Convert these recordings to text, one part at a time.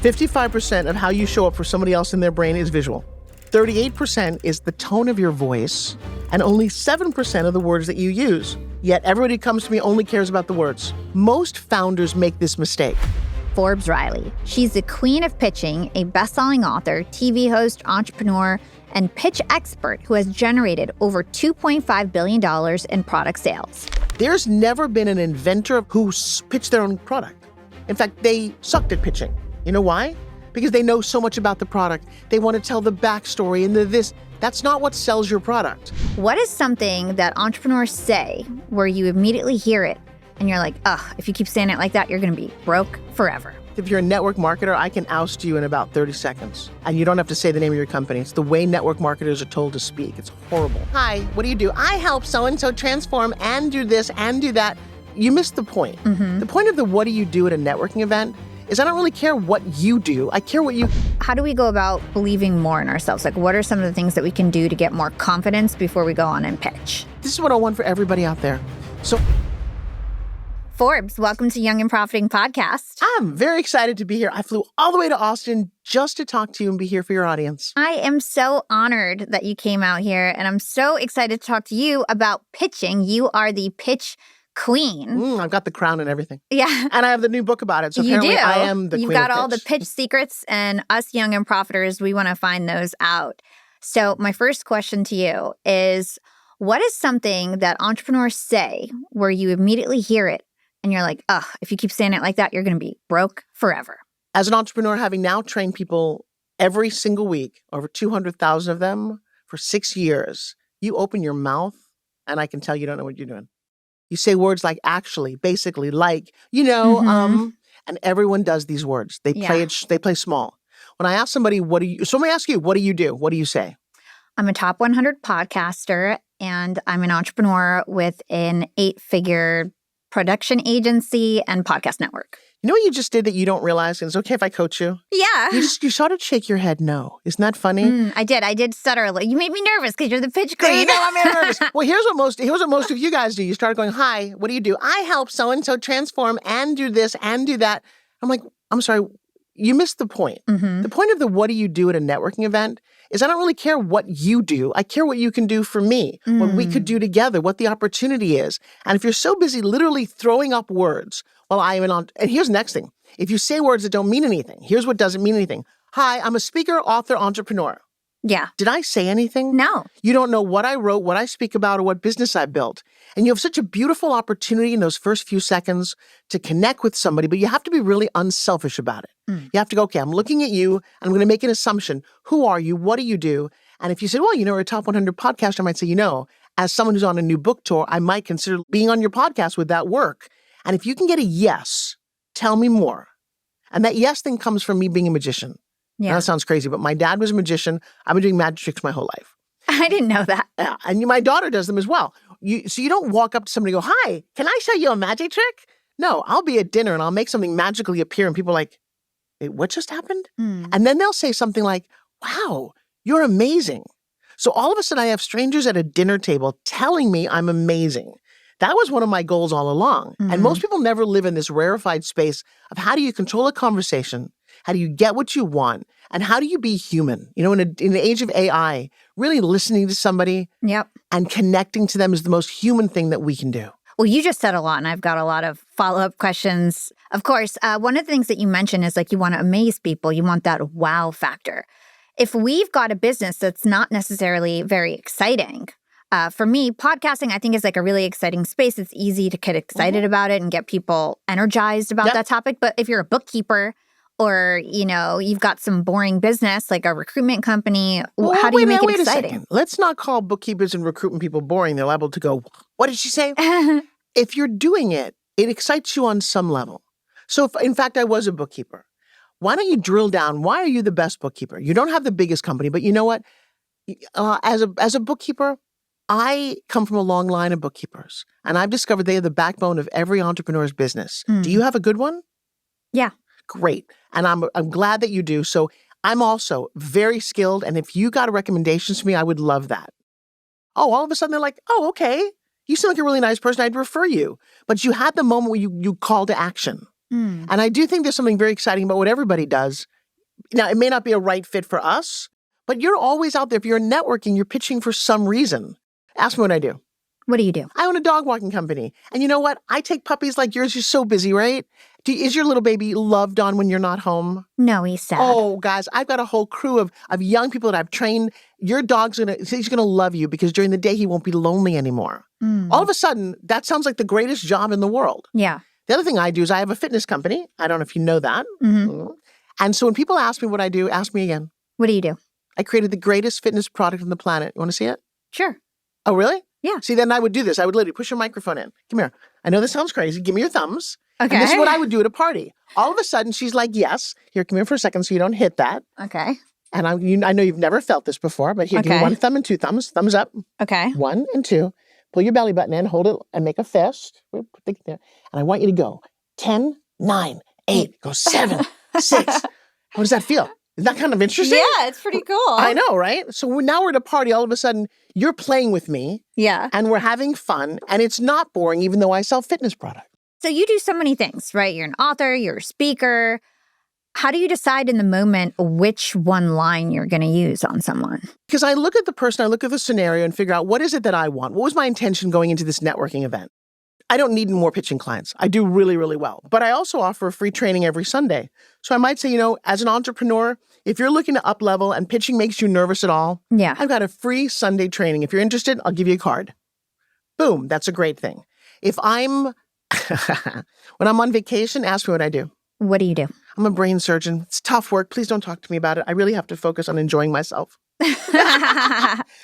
55% of how you show up for somebody else in their brain is visual. 38% is the tone of your voice, and only 7% of the words that you use. Yet everybody who comes to me only cares about the words. Most founders make this mistake. Forbes Riley. She's the queen of pitching, a best-selling author, TV host, entrepreneur, and pitch expert who has generated over $2.5 billion in product sales. There's never been an inventor who pitched their own product. In fact, they sucked at pitching. You know why? Because they know so much about the product. They want to tell the backstory and this. That's not what sells your product. What is something that entrepreneurs say where you immediately hear it and you're like, if you keep saying it like that, you're going to be broke forever? If you're a network marketer, I can oust you in about 30 seconds. And you don't have to say the name of your company. It's the way network marketers are told to speak. It's horrible. Hi, what do you do? I help so-and-so transform and do this and do that. You missed the point. Mm-hmm. The point of the what do you do at a networking event is I don't really care what you do. I care what you... How do we go about believing more in ourselves? Like, what are some of the things that we can do to get more confidence before we go on and pitch? This is what I want for everybody out there. So... Forbes, welcome to Young and Profiting Podcast. I'm very excited to be here. I flew all the way to Austin just to talk to you and be here for your audience. I am so honored that you came out here, and I'm so excited to talk to you about pitching. You are the pitch queen. I've got the crown and everything. Yeah. And I have the new book about it. So apparently you do. I am the You've queen got of all pitch. the pitch secrets, and us young and profiters, we want to find those out. So my first question to you is, what is something that entrepreneurs say where you immediately hear it and you're like, if you keep saying it like that, you're going to be broke forever? As an entrepreneur, having now trained people every single week, over 200,000 of them for 6 years, you open your mouth and I can tell you don't know what you're doing. You say words like actually, basically, like, and everyone does these words. They play small. When I ask somebody, so let me ask you, what do you do? What do you say? I'm a top 100 podcaster, and I'm an entrepreneur with an 8-figure production agency and podcast network. You know what you just did that you don't realize? And it's okay if I coach you? Yeah. You sort of shake your head no. Isn't that funny? I did stutter a little. You made me nervous because you're the pitch queen. You know I'm nervous. Well, here's what most of you guys do. You start going, hi, what do you do? I help so-and-so transform and do this and do that. I'm like, I'm sorry, you missed the point. Mm-hmm. The point of the what do you do at a networking event is I don't really care what you do. I care what you can do for me, what we could do together, what the opportunity is. And if you're so busy literally throwing up words while I am and here's the next thing. If you say words that don't mean anything, here's what doesn't mean anything. Hi, I'm a speaker, author, entrepreneur. Yeah. Did I say anything? No. You don't know what I wrote, what I speak about, or what business I built. And you have such a beautiful opportunity in those first few seconds to connect with somebody, but you have to be really unselfish about it. You have to go, okay, I'm looking at you, and I'm going to make an assumption. Who are you? What do you do? And if you say, well, you're a top 100 podcaster, I might say, as someone who's on a new book tour, I might consider being on your podcast. Would that work? And if you can get a yes, tell me more. And that yes thing comes from me being a magician. Yeah. Now, that sounds crazy, but my dad was a magician. I've been doing magic tricks my whole life. I didn't know that. Yeah, and my daughter does them as well. So you don't walk up to somebody and go, hi, can I show you a magic trick? No, I'll be at dinner and I'll make something magically appear and people are like, wait, what just happened? And then they'll say something like, wow, you're amazing. So all of a sudden I have strangers at a dinner table telling me I'm amazing. That was one of my goals all along. And most people never live in this rarefied space of how do you control a conversation? How do you get what you want? And how do you be human? In an age of AI, really listening to somebody and connecting to them is the most human thing that we can do. Well, you just said a lot, and I've got a lot of follow-up questions. Of course, one of the things that you mentioned is like you want to amaze people. You want that wow factor. If we've got a business that's not necessarily very exciting, for me, podcasting, I think, is like a really exciting space. It's easy to get excited about it and get people energized about that topic. But if you're a bookkeeper or, you've got some boring business like a recruitment company, how do you make it exciting? A second. Let's not call bookkeepers and recruitment people boring. They're liable to go, what did she say? If you're doing it, it excites you on some level. So if, in fact, I was a bookkeeper. Why don't you drill down? Why are you the best bookkeeper? You don't have the biggest company, but you know what? As a bookkeeper, I come from a long line of bookkeepers, and I've discovered they are the backbone of every entrepreneur's business. Do you have a good one? Yeah. Great. And I'm glad that you do. So I'm also very skilled, and if you got recommendations for me, I would love that. Oh, all of a sudden they're like, oh, okay. You seem like a really nice person. I'd refer you. But you had the moment where you call to action. And I do think there's something very exciting about what everybody does. Now, it may not be a right fit for us, but you're always out there. If you're networking, you're pitching for some reason. Ask me what I do. What do you do? I own a dog walking company. And you know what? I take puppies like yours. You're so busy, right? Is your little baby loved on when you're not home? No, he's sad. Oh, guys, I've got a whole crew of young people that I've trained. Your dog's he's gonna love you because during the day he won't be lonely anymore. All of a sudden, that sounds like the greatest job in the world. Yeah. The other thing I do is I have a fitness company. I don't know if you know that. And so when people ask me what I do, ask me again. What do you do? I created the greatest fitness product on the planet. You want to see it? Sure. Oh, really? Yeah. See, then I would do this. I would literally push your microphone in. Come here. I know this sounds crazy. Give me your thumbs. Okay. And this is what I would do at a party. All of a sudden, she's like, yes. Here, come here for a second so you don't hit that. Okay. And I know you've never felt this before, but here, give me one thumb and two thumbs. Thumbs up. Okay. 1 and 2. Pull your belly button in, hold it, and make a fist. Put it there. And I want you to go 10, 9, 8, go 7, 6. How does that feel? Isn't that kind of interesting? Yeah, it's pretty cool. I know, right? So now we're at a party. All of a sudden, you're playing with me. Yeah. And we're having fun. And it's not boring, even though I sell fitness products. So you do so many things, right? You're an author, you're a speaker. How do you decide in the moment which one line you're going to use on someone? Because I look at the person, I look at the scenario and figure out what is it that I want? What was my intention going into this networking event? I don't need more pitching clients. I do really, really well. But I also offer a free training every Sunday. So I might say, as an entrepreneur, if you're looking to up level and pitching makes you nervous at all, I've got a free Sunday training. If you're interested, I'll give you a card. Boom, that's a great thing. If when I'm on vacation, ask me what I do. What do you do? I'm a brain surgeon. It's tough work. Please don't talk to me about it. I really have to focus on enjoying myself.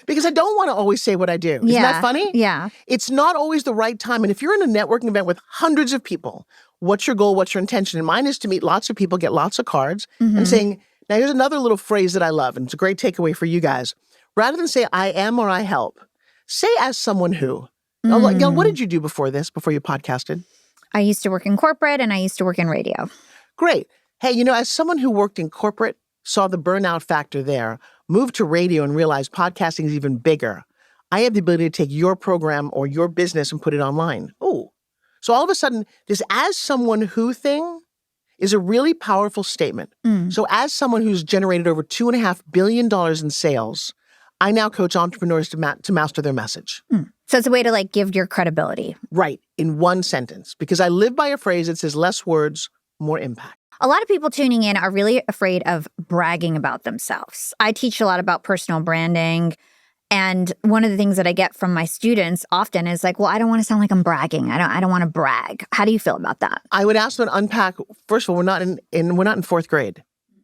Because I don't want to always say what I do. Isn't that funny? Yeah. It's not always the right time. And if you're in a networking event with hundreds of people, what's your goal? What's your intention? And mine is to meet lots of people, get lots of cards, and saying, now here's another little phrase that I love, and it's a great takeaway for you guys. Rather than say, I am or I help, say as someone who. What did you do before this, before you podcasted? I used to work in corporate and I used to work in radio. Great. Hey, as someone who worked in corporate, saw the burnout factor there, moved to radio and realized podcasting is even bigger, I have the ability to take your program or your business and put it online. Oh, so all of a sudden, this as someone who thing is a really powerful statement. So as someone who's generated over $2.5 billion in sales, I now coach entrepreneurs to master their message. So it's a way to give your credibility. Right, in one sentence, because I live by a phrase that says less words, more impact. A lot of people tuning in are really afraid of bragging about themselves. I teach a lot about personal branding. And one of the things that I get from my students often is well, I don't want to sound like I'm bragging. I don't want to brag. How do you feel about that? I would ask them to unpack. First of all, we're not in fourth grade.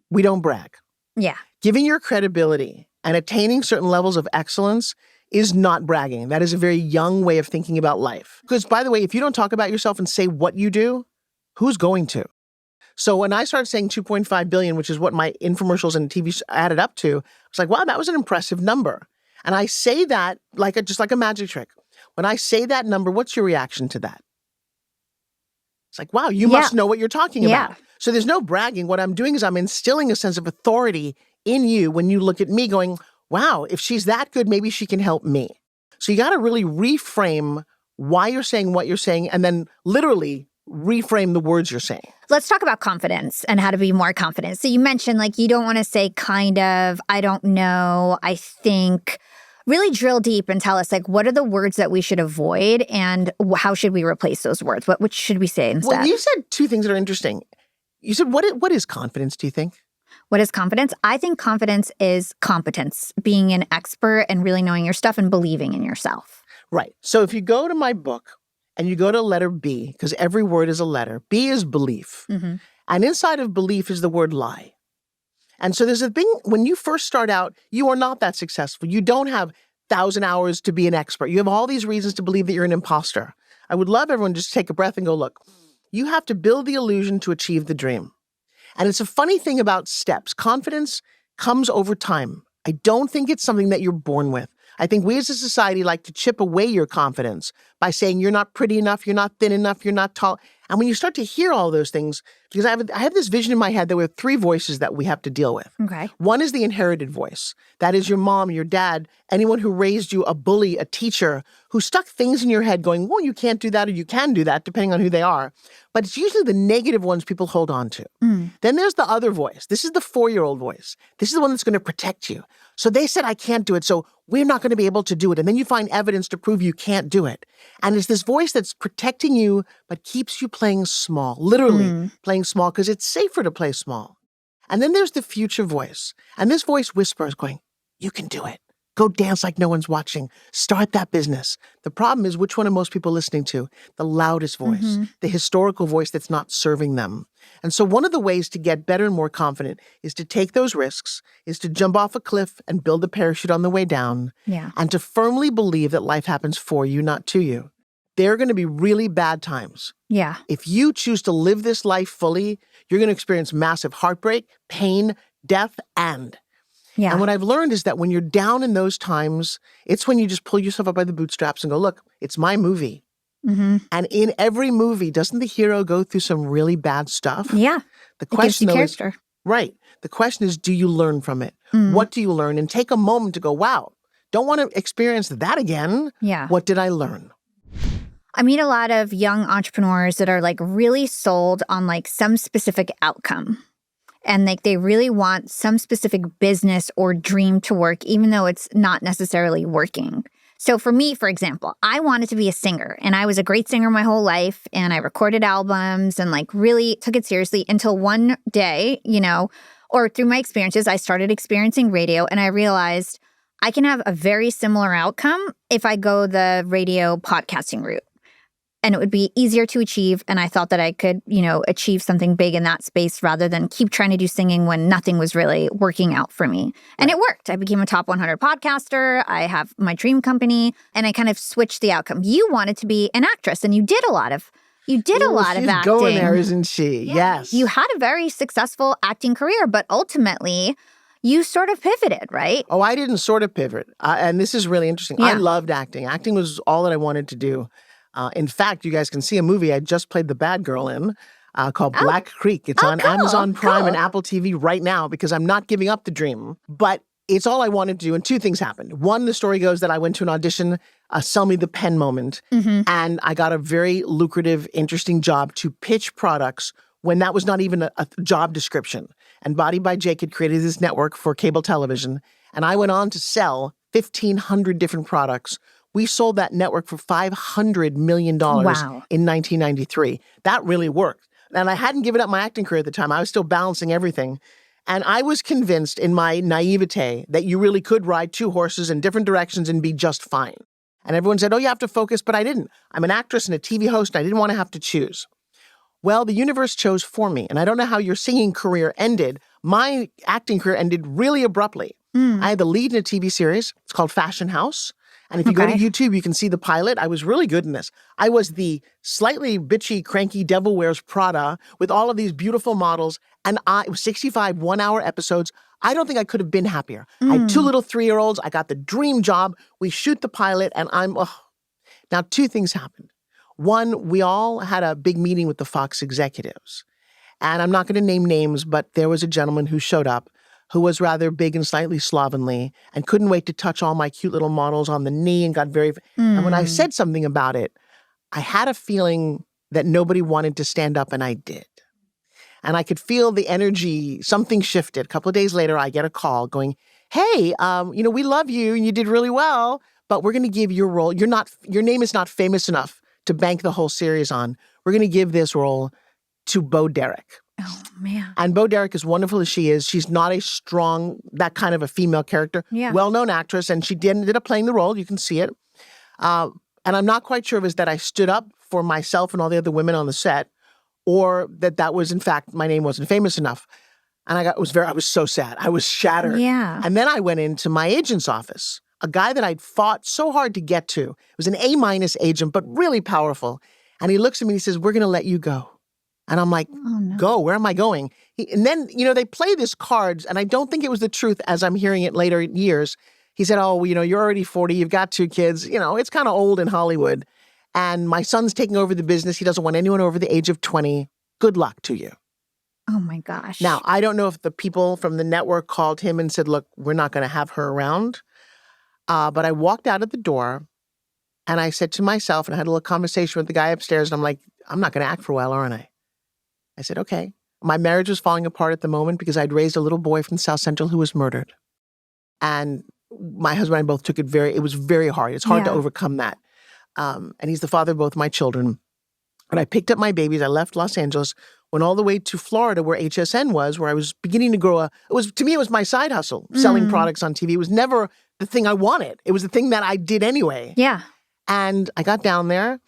We don't brag. Yeah. Giving your credibility and attaining certain levels of excellence is not bragging. That is a very young way of thinking about life. Because, by the way, if you don't talk about yourself and say what you do, who's going to? So when I started saying 2.5 billion, which is what my infomercials and TV added up to, I was like, wow, that was an impressive number. And I say that just like a magic trick. When I say that number, what's your reaction to that? It's like, wow, you must know what you're talking about. So there's no bragging. What I'm doing is I'm instilling a sense of authority in you when you look at me going, wow, if she's that good, maybe she can help me. So you got to really reframe why you're saying what you're saying and then literally reframe the words you're saying. Let's talk about confidence and how to be more confident. So you mentioned you don't want to say kind of, I don't know, I think. Really drill deep and tell us what are the words that we should avoid and how should we replace those words? What should we say instead? Well, you said two things that are interesting. You said, what is confidence, do you think? What is confidence? I think confidence is competence, being an expert and really knowing your stuff and believing in yourself. Right. So if you go to my book and you go to letter B, because every word is a letter, B is belief. And inside of belief is the word lie. And so there's a thing, when you first start out, you are not that successful. You don't have 1,000 hours to be an expert. You have all these reasons to believe that you're an imposter. I would love everyone to just take a breath and go, look, you have to build the illusion to achieve the dream. And it's a funny thing about steps. Confidence comes over time. I don't think it's something that you're born with. I think we as a society like to chip away your confidence by saying you're not pretty enough, you're not thin enough, you're not tall. And when you start to hear all those things, because I have this vision in my head that we have three voices that we have to deal with. Okay. One is the inherited voice. That is your mom, your dad, anyone who raised you, a bully, a teacher, who stuck things in your head going, well, you can't do that or you can do that, depending on who they are. But it's usually the negative ones people hold on to. Then there's the other voice. This is the 4-year-old voice. This is the one that's going to protect you. So they said, I can't do it, so we're not going to be able to do it. And then you find evidence to prove you can't do it. And it's this voice that's protecting you, but keeps you playing small, literally playing small, because it's safer to play small. And then there's the future voice. And this voice whispers going, you can do it. Go dance like no one's watching. Start that business. The problem is, which one are most people listening to? The loudest voice, the historical voice that's not serving them. And so one of the ways to get better and more confident is to take those risks, is to jump off a cliff and build a parachute on the way down, and to firmly believe that life happens for you, not to you. There are going to be really bad times. Yeah. If you choose to live this life fully, you're going to experience massive heartbreak, pain, death, and what I've learned is that when you're down in those times, it's when you just pull yourself up by the bootstraps and go, look, it's my movie. And in every movie, doesn't the hero go through some really bad stuff? Yeah. The question it gives is, you character. right. The question is, do you learn from it? What do you learn? And take a moment to go, wow, don't want to experience that again. Yeah. What did I learn? I meet a lot of young entrepreneurs that are like really sold on like some specific outcome. And like they really want some specific business or dream to work, even though it's not necessarily working. So for me, for example, I wanted to be a singer, and I was a great singer my whole life, and I recorded albums and like really took it seriously until one day, or through my experiences, I started experiencing radio, and I realized I can have a very similar outcome if I go the radio podcasting route. And it would be easier to achieve. And I thought that I could, achieve something big in that space rather than keep trying to do singing when nothing was really working out for me. And it worked. I became a top 100 podcaster. I have my dream company, and I kind of switched the outcome. You wanted to be an actress, and you did a lot of acting. She's going there, isn't she? Yeah. Yes. You had a very successful acting career, but ultimately you sort of pivoted, right? Oh, I didn't sort of pivot. And this is really interesting. Yeah. I loved acting. Acting was all that I wanted to do. In fact, you guys can see a movie I just played the bad girl in called Black Creek. It's on Amazon Prime and Apple TV right now because I'm not giving up the dream. But it's all I wanted to do, and two things happened. One, the story goes that I went to an audition, sell me the pen moment, and I got a very lucrative, interesting job to pitch products when that was not even a job description. And Body by Jake had created this network for cable television, and I went on to sell 1,500 different products. We sold that network for $500 million in 1993. That really worked. And I hadn't given up my acting career at the time. I was still balancing everything. And I was convinced in my naivete that you really could ride two horses in different directions and be just fine. And everyone said, oh, you have to focus, but I didn't. I'm an actress and a TV host, and I didn't want to have to choose. Well, the universe chose for me. And I don't know how your singing career ended. My acting career ended really abruptly. I had the lead in a TV series. It's called Fashion House. And if you go to YouTube, you can see the pilot. I was really good in this. I was the slightly bitchy, cranky Devil Wears Prada with all of these beautiful models. And it was 65 one-hour episodes. I don't think I could have been happier. I had two little 3-year-olds. I got the dream job. We shoot the pilot, and Now, two things happened. One, we all had a big meeting with the Fox executives. And I'm not going to name names, but there was a gentleman who showed up who was rather big and slightly slovenly and couldn't wait to touch all my cute little models on the knee and got very... And when I said something about it, I had a feeling that nobody wanted to stand up, and I did. And I could feel the energy, something shifted. A couple of days later, I get a call going, hey, we love you and you did really well, but we're going to give your role... Your name is not famous enough to bank the whole series on. We're going to give this role to Bo Derek. Oh, man. And Bo Derek, as wonderful as she is, she's not a strong, that kind of a female character. Yeah. Well-known actress, and she ended up playing the role. You can see it. And I'm not quite sure if it's that I stood up for myself and all the other women on the set, or that was, in fact, my name wasn't famous enough. And I was so sad. I was shattered. Yeah. And then I went into my agent's office, a guy that I'd fought so hard to get to. It was an A- agent, but really powerful. And he looks at me and he says, we're going to let you go. And I'm like, Go? Where am I going? And then, they play this cards, and I don't think it was the truth as I'm hearing it later years. He said, oh, you're already 40, you've got 2 kids. It's kind of old in Hollywood. and my son's taking over the business. He doesn't want anyone over the age of 20. Good luck to you. Oh my gosh. Now, I don't know if the people from the network called him and said, look, we're not going to have her around. But I walked out of the door and I said to myself, and I had a little conversation with the guy upstairs, and I'm like, I'm not going to act for a while, aren't I? I said, okay. My marriage was falling apart at the moment because I'd raised a little boy from South Central who was murdered. And my husband and I both took it was very hard. It's hard to overcome that. And he's the father of both my children. And I picked up my babies. I left Los Angeles, went all the way to Florida where HSN was, where I was beginning to grow to me, it was my side hustle, selling products on TV. It was never the thing I wanted. It was the thing that I did anyway. Yeah. And I got down there.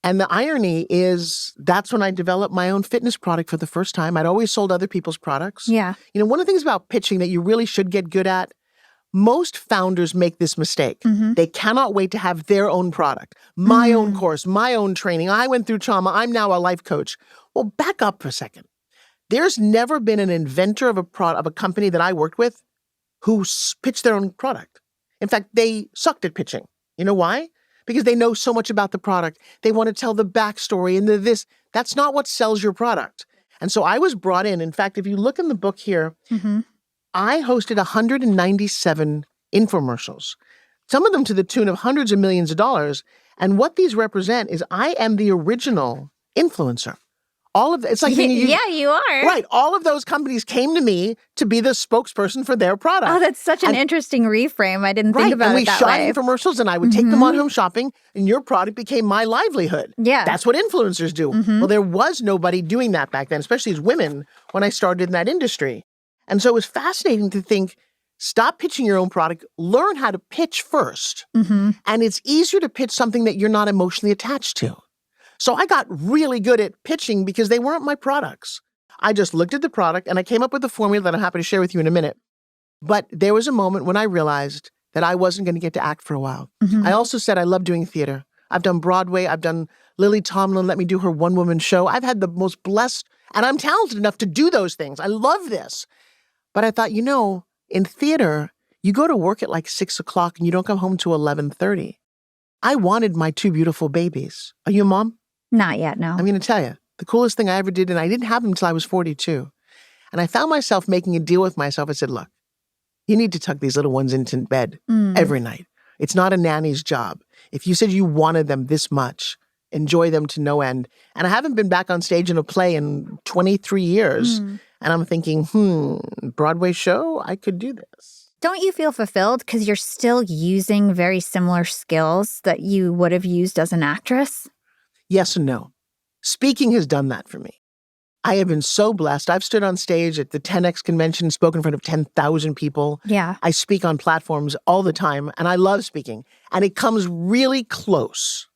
And the irony is that's when I developed my own fitness product for the first time. I'd always sold other people's products. Yeah. You know, one of the things about pitching that you really should get good at, most founders make this mistake. They cannot wait to have their own product, my own course, my own training. I went through trauma. I'm now a life coach. Well, back up for a second. There's never been an inventor of a company that I worked with who pitched their own product. In fact, they sucked at pitching. You know why? Because they know so much about the product. They want to tell the backstory and this. That's not what sells your product. And so I was brought in. In fact, if you look in the book here, I hosted 197 infomercials, some of them to the tune of hundreds of millions of dollars. And what these represent is I am the original influencer. It's like yeah, you are. Right. All of those companies came to me to be the spokesperson for their product. Oh, that's such an interesting reframe. I didn't think about it that way. And we shot infomercials and I would take them on home shopping and your product became my livelihood. Yeah. That's what influencers do. Well, there was nobody doing that back then, especially as women when I started in that industry. And so it was fascinating to think, stop pitching your own product, learn how to pitch first. And it's easier to pitch something that you're not emotionally attached to. So I got really good at pitching because they weren't my products. I just looked at the product and I came up with a formula that I'm happy to share with you in a minute. But there was a moment when I realized that I wasn't going to get to act for a while. I also said I love doing theater. I've done Broadway. I've done Lily Tomlin let me do her one-woman show. I've had the most blessed, and I'm talented enough to do those things. I love this. But I thought, in theater, you go to work at like 6 o'clock and you don't come home till 11:30. I wanted my 2 beautiful babies. Are you a mom? Not yet, no. I'm going to tell you, the coolest thing I ever did, and I didn't have them until I was 42. And I found myself making a deal with myself. I said, look, you need to tuck these little ones into bed every night. It's not a nanny's job. If you said you wanted them this much, enjoy them to no end. And I haven't been back on stage in a play in 23 years. And I'm thinking, Broadway show? I could do this. Don't you feel fulfilled because you're still using very similar skills that you would have used as an actress? Yes and no. Speaking has done that for me. I have been so blessed. I've stood on stage at the 10X convention, spoken in front of 10,000 people. Yeah. I speak on platforms all the time, and I love speaking. And it comes really close.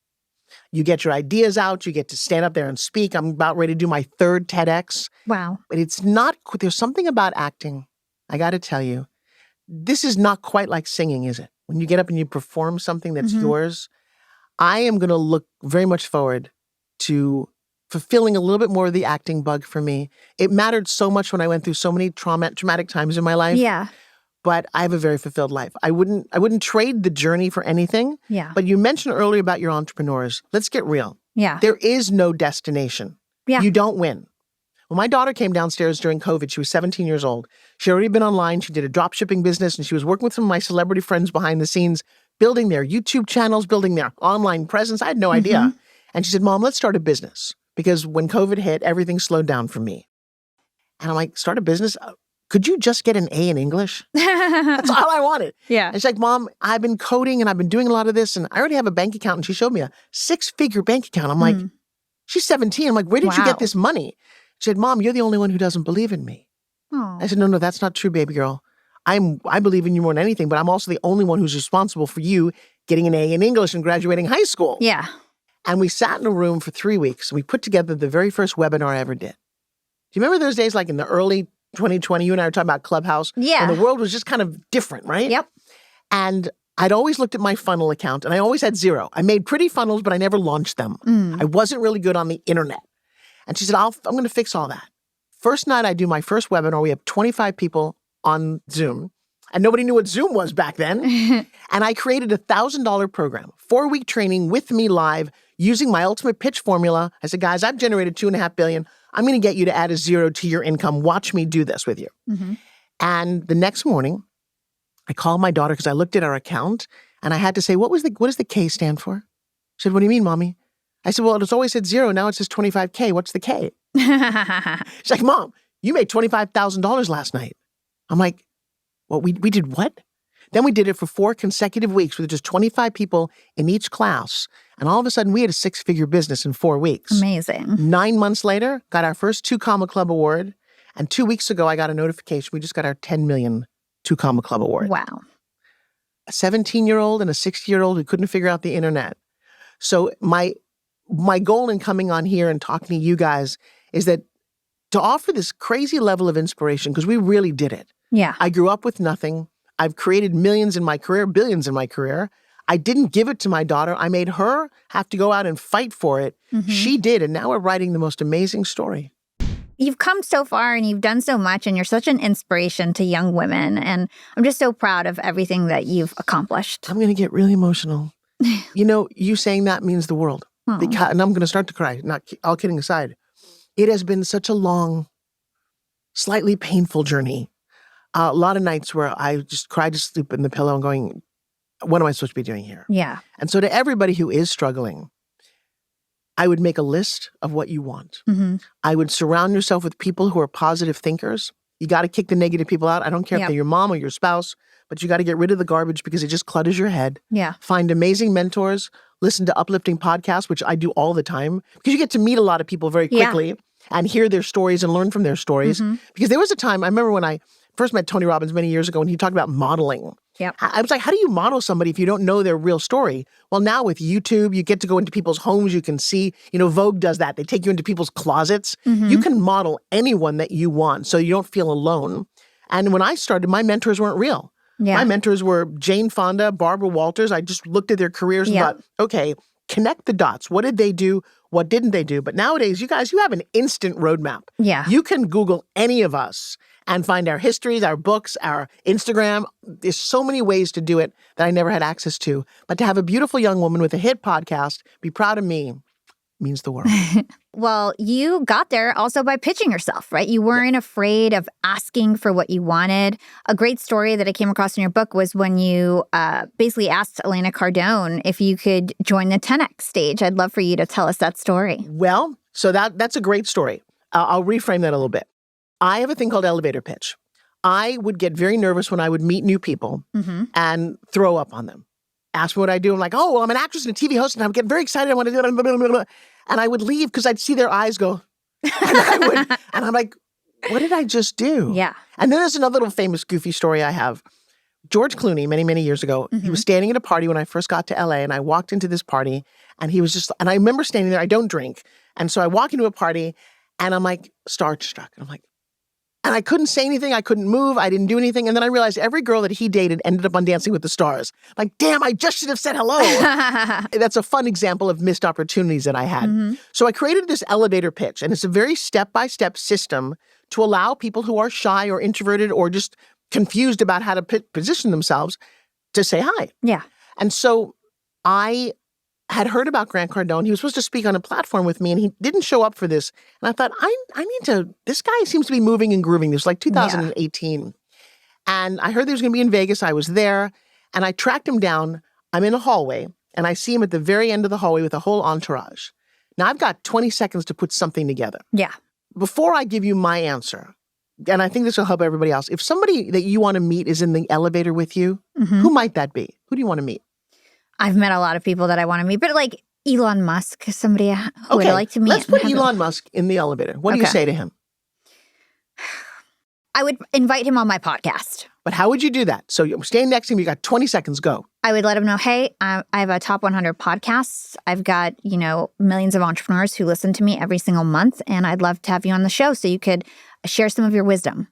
You get your ideas out. You get to stand up there and speak. I'm about ready to do my 3rd TEDx. Wow. But it's not, there's something about acting, I got to tell you, this is not quite like singing, is it? When you get up and you perform something that's yours, I am going to look very much forward to fulfilling a little bit more of the acting bug for me. It mattered so much when I went through so many traumatic times in my life. Yeah. But I have a very fulfilled life. I wouldn't trade the journey for anything. Yeah. But you mentioned earlier about your entrepreneurs. Let's get real. Yeah. There is no destination. Yeah. You don't win. When my daughter came downstairs during COVID, she was 17 years old. She had already been online. She did a drop shipping business, and she was working with some of my celebrity friends behind the scenes, building their YouTube channels, building their online presence. I had no idea. And she said, Mom, let's start a business. Because when COVID hit, everything slowed down for me. And I'm like, start a business? Could you just get an A in English? That's all I wanted. Yeah. And she's like, Mom, I've been coding and I've been doing a lot of this, and I already have a bank account. And she showed me a 6-figure bank account. I'm like, she's 17. I'm like, where did you get this money? She said, Mom, you're the only one who doesn't believe in me. Oh. I said, no, that's not true, baby girl. I believe in you more than anything, but I'm also the only one who's responsible for you getting an A in English and graduating high school. Yeah. And we sat in a room for 3 weeks, and we put together the very first webinar I ever did. Do you remember those days, like in the early 2020, you and I were talking about Clubhouse? Yeah. And the world was just kind of different, right? Yep. And I'd always looked at my funnel account, and I always had 0. I made pretty funnels, but I never launched them. I wasn't really good on the internet. And she said, I'm going to fix all that. First night I do my first webinar, we have 25 people on Zoom. And nobody knew what Zoom was back then. And I created a $1,000 program, 4-week training with me live. using my ultimate pitch formula. I said, guys, I've generated $2.5 billion. I'm going to get you to add a zero to your income. Watch me do this with you. Mm-hmm. And the next morning, I called my daughter because I looked at our account and I had to say, what does the K stand for? She said, what do you mean, Mommy? I said, well, it's always said zero. Now it says 25K. What's the K? She's like, Mom, you made $25,000 last night. I'm like, well, we did what? Then we did it for 4 consecutive weeks with just 25 people in each class. And all of a sudden, we had a 6-figure business in 4 weeks. Amazing. 9 months later, got our first 2 Comma Club award. And 2 weeks ago, I got a notification. We just got our 10 million 2 Comma Club award. Wow. A 17-year-old and a 60-year-old who couldn't figure out the internet. So my goal in coming on here and talking to you guys is that to offer this crazy level of inspiration, because we really did it. Yeah. I grew up with nothing. I've created millions in my career, billions in my career. I didn't give it to my daughter. I made her have to go out and fight for it. Mm-hmm. She did, and now we're writing the most amazing story. You've come so far and you've done so much, and you're such an inspiration to young women. And I'm just so proud of everything that you've accomplished. I'm going to get really emotional. You know, you saying that means the world. Oh. And I'm going to start to cry, not all kidding aside. It has been such a long, slightly painful journey. A lot of nights where I just cried to sleep in the pillow and going, what am I supposed to be doing here? Yeah. And so to everybody who is struggling, I would make a list of what you want. Mm-hmm. I would surround yourself with people who are positive thinkers. You got to kick the negative people out. I don't care if they're your mom or your spouse, but you got to get rid of the garbage because it just clutters your head. Yeah. Find amazing mentors. Listen to uplifting podcasts, which I do all the time, because you get to meet a lot of people very quickly and hear their stories and learn from their stories. Mm-hmm. Because there was a time, I remember when I first met Tony Robbins many years ago, and he talked about modeling. Yep. I was like, how do you model somebody if you don't know their real story? Well, now with YouTube, you get to go into people's homes. You can see, Vogue does that. They take you into people's closets. Mm-hmm. You can model anyone that you want so you don't feel alone. And when I started, my mentors weren't real. Yeah. My mentors were Jane Fonda, Barbara Walters. I just looked at their careers and thought, okay, connect the dots. What did they do? What didn't they do? But nowadays, you guys, you have an instant roadmap. Yeah. You can Google any of us and find our histories, our books, our Instagram. There's so many ways to do it that I never had access to. But to have a beautiful young woman with a hit podcast be proud of me means the world. Well, you got there also by pitching yourself, right? You weren't afraid of asking for what you wanted. A great story that I came across in your book was when you basically asked Elena Cardone if you could join the 10X stage. I'd love for you to tell us that story. Well, so that's a great story. I'll reframe that a little bit. I have a thing called elevator pitch. I would get very nervous when I would meet new people and throw up on them. Ask me what I do. I'm like, oh, well, I'm an actress and a TV host, and I'm getting very excited. I want to do it. Blah, blah, blah, blah. And I would leave because I'd see their eyes go. And I'm like, what did I just do? Yeah. And then there's another little famous goofy story I have. George Clooney, many, many years ago, he was standing at a party when I first got to LA, and I walked into this party, and he was just, and I remember standing there. I don't drink. And so I walk into a party, and I'm like, starstruck. And I'm like, and I couldn't say anything. I couldn't move. I didn't do anything. And then I realized every girl that he dated ended up on Dancing with the Stars. Like, damn, I just should have said hello. That's a fun example of missed opportunities that I had. So I created this elevator pitch, and it's a very step-by-step system to allow people who are shy or introverted or just confused about how to position themselves to say hi. Yeah. And so I had heard about Grant Cardone. He was supposed to speak on a platform with me, and he didn't show up for this. And I thought, I need to, this guy seems to be moving and grooving. This was like 2018. And I heard he was going to be in Vegas. I was there, and I tracked him down. I'm in a hallway, and I see him at the very end of the hallway with a whole entourage. Now, I've got 20 seconds to put something together. Yeah. Before I give you my answer, and I think this will help everybody else, if somebody that you want to meet is in the elevator with you, who might that be? Who do you want to meet? I've met a lot of people that I want to meet, but like Elon Musk is somebody who would I like to meet. Let's put Elon Musk in the elevator. What do you say to him? I would invite him on my podcast. But how would you do that? So you're standing next to him, you got 20 seconds, go. I would let him know, hey, I have a top 100 podcasts. I've got, millions of entrepreneurs who listen to me every single month, and I'd love to have you on the show so you could share some of your wisdom.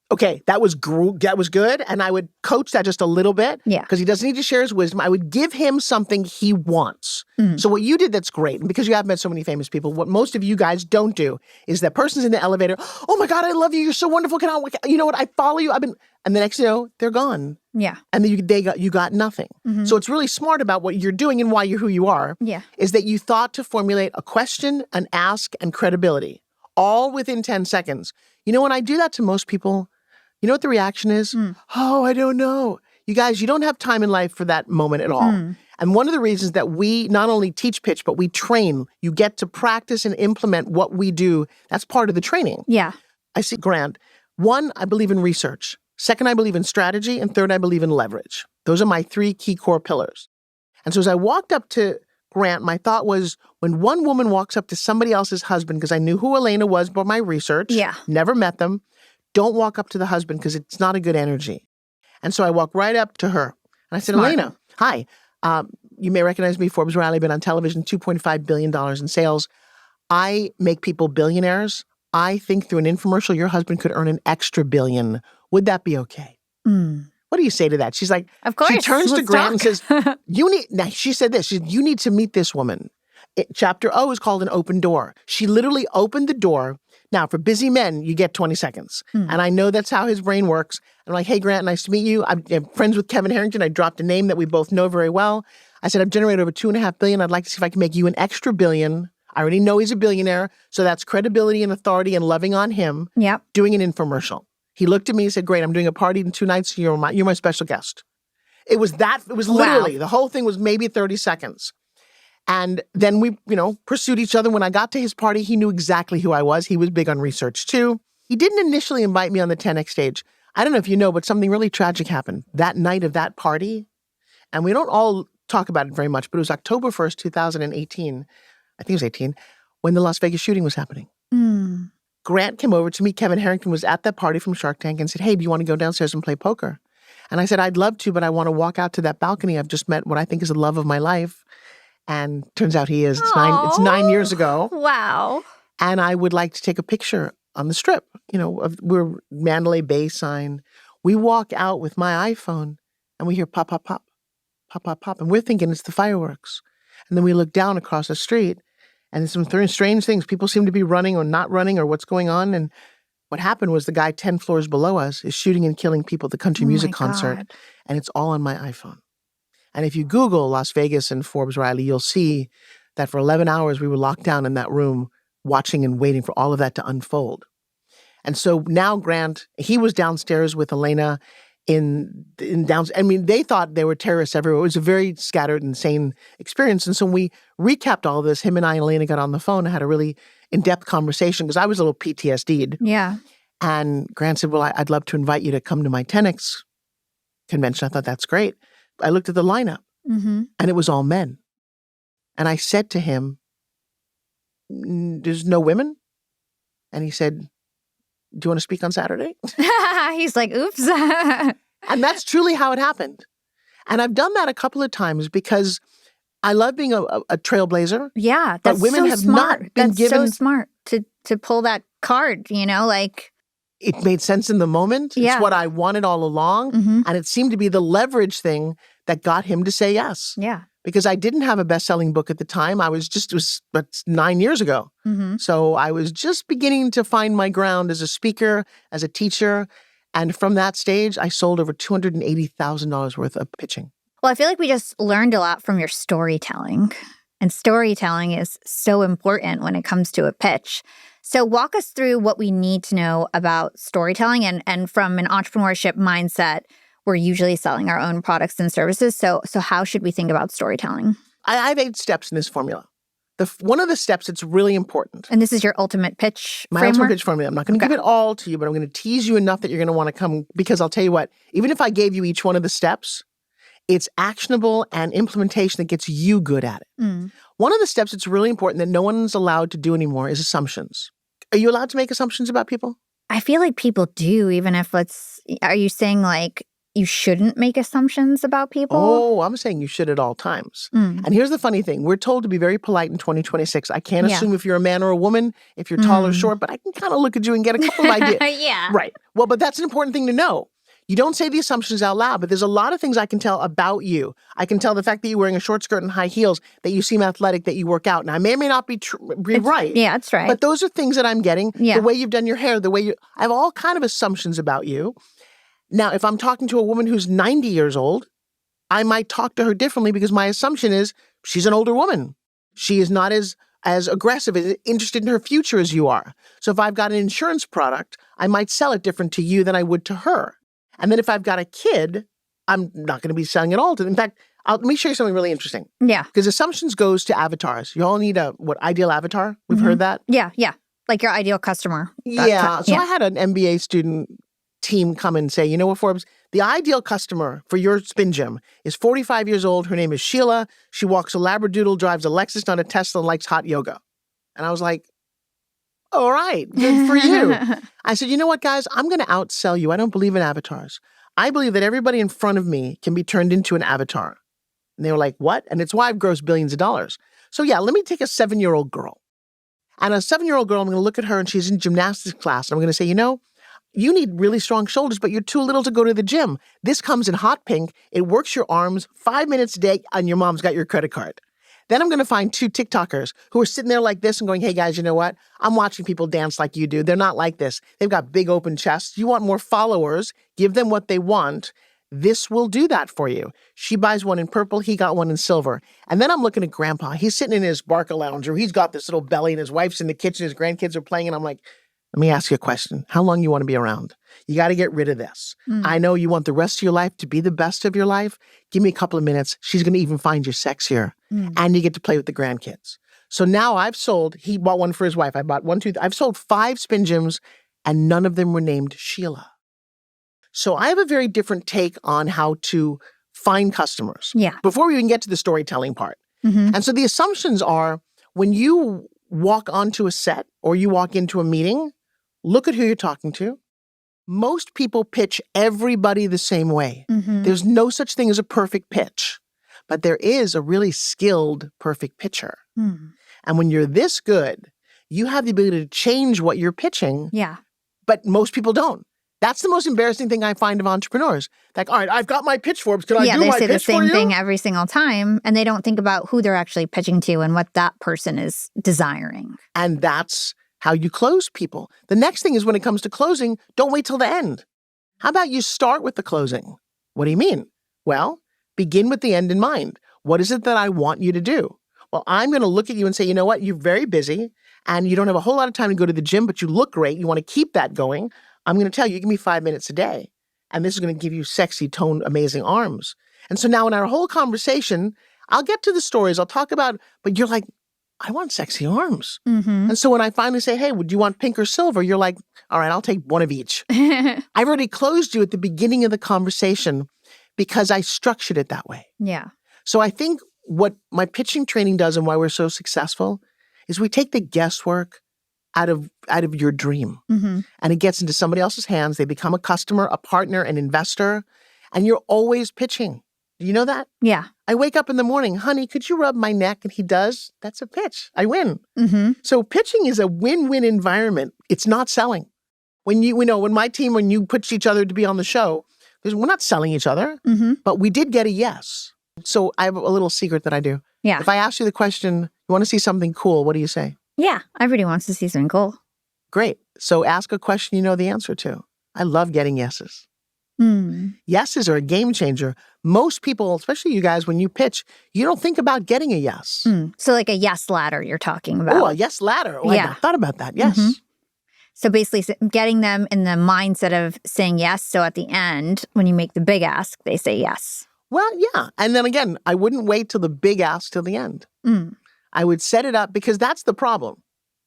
Okay, that was good. And I would coach that just a little bit. Yeah. Because he doesn't need to share his wisdom. I would give him something he wants. So what you did that's great, and because you have met so many famous people, what most of you guys don't do is that person's in the elevator, oh my God, I love you, you're so wonderful, you know what, I follow you, and the next thing you know, they're gone. Yeah. And then you got nothing. So it's really smart about what you're doing and why you're who you are, is that you thought to formulate a question, an ask, and credibility, all within 10 seconds. You know, when I do that to most people, you know what the reaction is? Oh, I don't know. You guys, you don't have time in life for that moment at all. And one of the reasons that we not only teach pitch, but we train, you get to practice and implement what we do. That's part of the training. Yeah. I see Grant. One, I believe in research. Second, I believe in strategy. And third, I believe in leverage. Those are my 3 key core pillars. And so as I walked up to Grant, my thought was, when one woman walks up to somebody else's husband, because I knew who Elena was by my research, never met them, don't walk up to the husband because it's not a good energy. And so I walked right up to her. And I said, Elena, hi. You may recognize me, Forbes Riley, been on television, $2.5 billion in sales. I make people billionaires. I think through an infomercial, your husband could earn an extra billion. Would that be okay? What do you say to that? She's like, of course. She turns to Grant and says, she said this, you need to meet this woman. Chapter O is called an open door. She literally opened the door. Now, for busy men, you get 20 seconds. And I know that's how his brain works. I'm like, hey, Grant, nice to meet you. I'm friends with Kevin Harrington. I dropped a name that we both know very well. I said, I've generated over $2.5 billion. I'd like to see if I can make you an extra billion. I already know he's a billionaire. So that's credibility and authority and loving on him. Yep. Doing an infomercial. He looked at me and said, great, I'm doing a party in 2 nights. You're my special guest. It was literally, the whole thing was maybe 30 seconds. And then we, pursued each other. When I got to his party, he knew exactly who I was. He was big on research too. He didn't initially invite me on the 10X stage. I don't know if you know, but something really tragic happened that night of that party. And we don't all talk about it very much, but it was October 1st, 2018. I think it was 18, when the Las Vegas shooting was happening. Grant came over to me. Kevin Harrington was at that party from Shark Tank and said, hey, do you want to go downstairs and play poker? And I said, I'd love to, but I want to walk out to that balcony. I've just met what I think is the love of my life. And turns out he is. It's 9 years ago. Wow. And I would like to take a picture on the strip. We're Mandalay Bay sign. We walk out with my iPhone and we hear pop, pop, pop, pop, pop, pop. And we're thinking it's the fireworks. And then we look down across the street and there's some strange things. People seem to be running or not running or what's going on. And what happened was the guy 10 floors below us is shooting and killing people at the country music concert. God. And it's all on my iPhone. And if you Google Las Vegas and Forbes Riley, you'll see that for 11 hours we were locked down in that room watching and waiting for all of that to unfold. And so now Grant, he was downstairs with Elena in downstairs. I mean, they thought there were terrorists everywhere. It was a very scattered, insane experience. And so when we recapped all of this, him and I and Elena got on the phone and had a really in-depth conversation because I was a little PTSD'd. Yeah. And Grant said, well, I'd love to invite you to come to my 10X convention. I thought, that's great. I looked at the lineup and it was all men. And I said to him, there's no women? And he said, do you want to speak on Saturday? He's like, oops. And that's truly how it happened. And I've done that a couple of times because I love being a trailblazer. Yeah, that's but women so have smart. Not been that's given. So smart to pull that card, like. It made sense in the moment. Yeah. It's what I wanted all along. And it seemed to be the leverage thing that got him to say yes. Yeah. Because I didn't have a best-selling book at the time. That's 9 years ago. So I was just beginning to find my ground as a speaker, as a teacher. And from that stage, I sold over $280,000 worth of pitching. Well, I feel like we just learned a lot from your storytelling. And storytelling is so important when it comes to a pitch. So walk us through what we need to know about storytelling. And from an entrepreneurship mindset, we're usually selling our own products and services. So how should we think about storytelling? I have 8 steps in this formula. One of the steps that's really important. And this is your ultimate pitch My framework? ultimate pitch formula. I'm not going to give it all to you, but I'm going to tease you enough that you're going to want to come. Because I'll tell you what, even if I gave you each one of the steps, it's actionable and implementation that gets you good at it. One of the steps that's really important that no one's allowed to do anymore is assumptions. Are you allowed to make assumptions about people? I feel like people do, even if are you saying like, you shouldn't make assumptions about people? Oh, I'm saying you should at all times. And here's the funny thing. We're told to be very polite in 2026. I can't assume if you're a man or a woman, if you're tall or short, but I can kind of look at you and get a couple of ideas. Yeah. Right. Well, but that's an important thing to know. You don't say the assumptions out loud, but there's a lot of things I can tell about you. I can tell the fact that you're wearing a short skirt and high heels, that you seem athletic, that you work out. Now, I may or may not be right. Yeah, that's right. But those are things that I'm getting. Yeah. The way you've done your hair, the way I have all kind of assumptions about you. Now, if I'm talking to a woman who's 90 years old, I might talk to her differently because my assumption is she's an older woman. She is not as aggressive, as interested in her future as you are. So if I've got an insurance product, I might sell it different to you than I would to her. And then if I've got a kid, I'm not going to be selling it all to them. In fact, let me show you something really interesting. Yeah. Because assumptions goes to avatars. You all need ideal avatar? We've heard that? Yeah. Like your ideal customer. Yeah. So I had an MBA student team come and say, you know what, Forbes? The ideal customer for your spin gym is 45 years old. Her name is Sheila. She walks a Labradoodle, drives a Lexus, not a Tesla, and likes hot yoga. And I was like, all right, good for you. I said, you know what, guys? I'm going to outsell you. I don't believe in avatars. I believe that everybody in front of me can be turned into an avatar. And they were like, what? And it's why I've grossed billions of dollars. So yeah, let me take a 7-year-old girl. And a 7-year-old girl, I'm going to look at her and she's in gymnastics class. And I'm going to say, you know, you need really strong shoulders, but you're too little to go to the gym. This comes in hot pink. It works your arms 5 minutes a day, and your mom's got your credit card. Then I'm going to find 2 TikTokers who are sitting there like this and going, hey, guys, you know what? I'm watching people dance like you do. They're not like this. They've got big open chests. You want more followers. Give them what they want. This will do that for you. She buys one in purple. He got one in silver. And then I'm looking at Grandpa. He's sitting in his Barca lounger. He's got this little belly, and his wife's in the kitchen. His grandkids are playing. And I'm like, let me ask you a question. How long you want to be around? You got to get rid of this. I know you want the rest of your life to be the best of your life. Give me a couple of minutes. She's going to even find you sexier. And you get to play with the grandkids. So now he bought one for his wife. I bought one, two, I've sold 5 spin gyms and none of them were named Sheila. So I have a very different take on how to find customers. Yeah. Before we even get to the storytelling part. And so the assumptions are when you walk onto a set or you walk into a meeting, look at who you're talking to. Most people pitch everybody the same way. There's no such thing as a perfect pitch, but there is a really skilled perfect pitcher. And when you're this good, you have the ability to change what you're pitching. Yeah. But most people don't. That's the most embarrassing thing I find of entrepreneurs. Like, all right, I've got my pitch, Forbes. Can I do my pitch for you? Yeah, they say the same thing every single time, and they don't think about who they're actually pitching to and what that person is desiring. And that's how you close people. The next thing is when it comes to closing, don't wait till the end. How about you start with the closing? What do you mean? Well, begin with the end in mind. What is it that I want you to do? Well, I'm going to look at you and say, you know what? You're very busy and you don't have a whole lot of time to go to the gym, but you look great. You want to keep that going. I'm going to tell you, give me 5 minutes a day. And this is going to give you sexy, toned, amazing arms. And so now in our whole conversation, I'll get to the stories. I'll talk about, but you're like, I want sexy arms. And so when I finally say, hey, would you want pink or silver? You're like, all right, I'll take one of each. I've already closed you at the beginning of the conversation because I structured it that way. Yeah. So I think what my pitching training does and why we're so successful is we take the guesswork out of your dream. And it gets into somebody else's hands. They become a customer, a partner, an investor, and you're always pitching. Do you know that? Yeah. I wake up in the morning, honey, could you rub my neck? And he does. That's a pitch. I win. So pitching is a win-win environment. It's not selling. When you pitch each other to be on the show, we're not selling each other, but we did get a yes. So I have a little secret that I do. Yeah. If I ask you the question, you want to see something cool, what do you say? Yeah. Everybody wants to see something cool. Great. So ask a question you know the answer to. I love getting yeses. Yeses are a game changer. Most people, especially you guys, when you pitch, you don't think about getting a yes. So like a yes ladder you're talking about. Oh, a yes ladder. Oh, yeah. I thought about that. Yes. So basically getting them in the mindset of saying yes. So at the end, when you make the big ask, they say yes. Well, yeah. And then again, I wouldn't wait till the big ask till the end. I would set it up because that's the problem.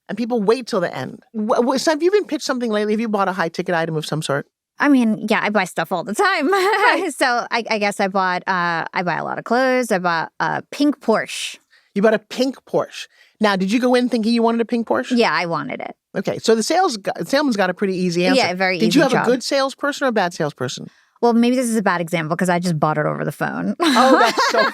And people wait till the end. So have you been pitched something lately? Have you bought a high-ticket item of some sort? I mean, yeah, I buy stuff all the time. Right. So I guess I buy a lot of clothes. I bought a pink Porsche. You bought a pink Porsche. Now, did you go in thinking you wanted a pink Porsche? Yeah, I wanted it. Okay, so the salesman's got a pretty easy answer. Yeah, very easy Did you have job. a good salesperson or a bad salesperson? Well, maybe this is a bad example because I just bought it over the phone. Oh, that's so...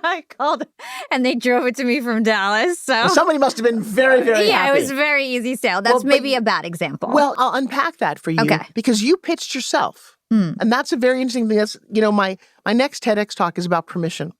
I called and they drove it to me from Dallas. So Somebody must have been very, very happy. Yeah, it was a very easy sale. That's maybe a bad example. Well, I'll unpack that for you because you pitched yourself. And that's a very interesting thing. That's, my next TEDx talk is about permission.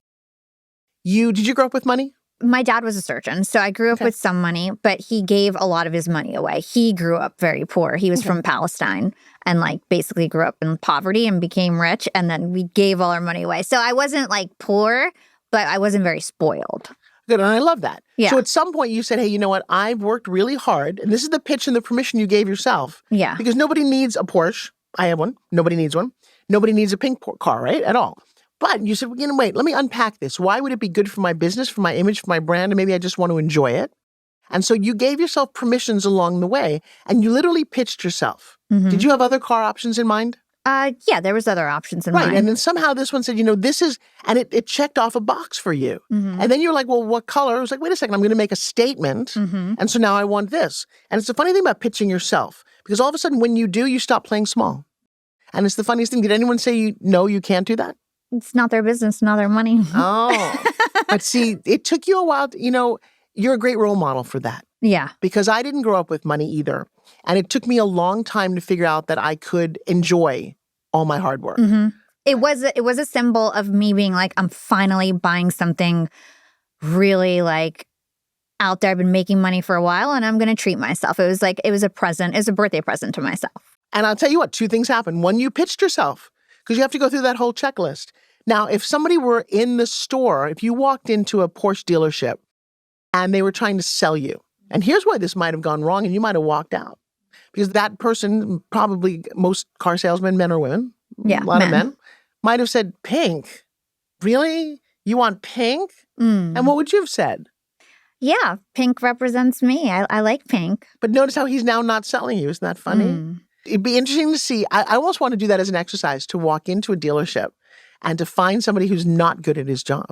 Did you grow up with money? My dad was a surgeon, so I grew up with some money, but he gave a lot of his money away. He grew up very poor. He was from Palestine and basically grew up in poverty and became rich, and then we gave all our money away. So I wasn't poor, but I wasn't very spoiled. Good, and I love that. Yeah. So at some point you said, hey, you know what? I've worked really hard, and this is the pitch and the permission you gave yourself. Yeah. Because nobody needs a Porsche. I have one. Nobody needs one. Nobody needs a pink car, right? At all. But you said, wait, let me unpack this. Why would it be good for my business, for my image, for my brand, and maybe I just want to enjoy it? And so you gave yourself permissions along the way, and you literally pitched yourself. Did you have other car options in mind? Yeah, there was other options in mind. Right, and then somehow this one said, this is, and it checked off a box for you. And then you're like, well, what color? I was like, wait a second, I'm going to make a statement, and so now I want this. And it's the funny thing about pitching yourself, because all of a sudden when you do, you stop playing small. And it's the funniest thing. Did anyone say, no, you can't do that? It's not their business, not their money. Oh, but see, it took you a while. You're a great role model for that. Yeah. Because I didn't grow up with money either. And it took me a long time to figure out that I could enjoy all my hard work. It was a symbol of me being like, I'm finally buying something really out there. I've been making money for a while and I'm going to treat myself. It was a present. It was a birthday present to myself. And I'll tell you what, two things happened. One, you pitched yourself. Because you have to go through that whole checklist. Now, if somebody were in the store, if you walked into a Porsche dealership and they were trying to sell you, and here's why this might have gone wrong and you might have walked out. Because that person, probably most car salesmen, men or women, a lot of men, might have said, pink? Really? You want pink? And what would you have said? Yeah, pink represents me. I like pink. But notice how he's now not selling you. Isn't that funny? It'd be interesting to see. I almost want to do that as an exercise, to walk into a dealership and to find somebody who's not good at his job,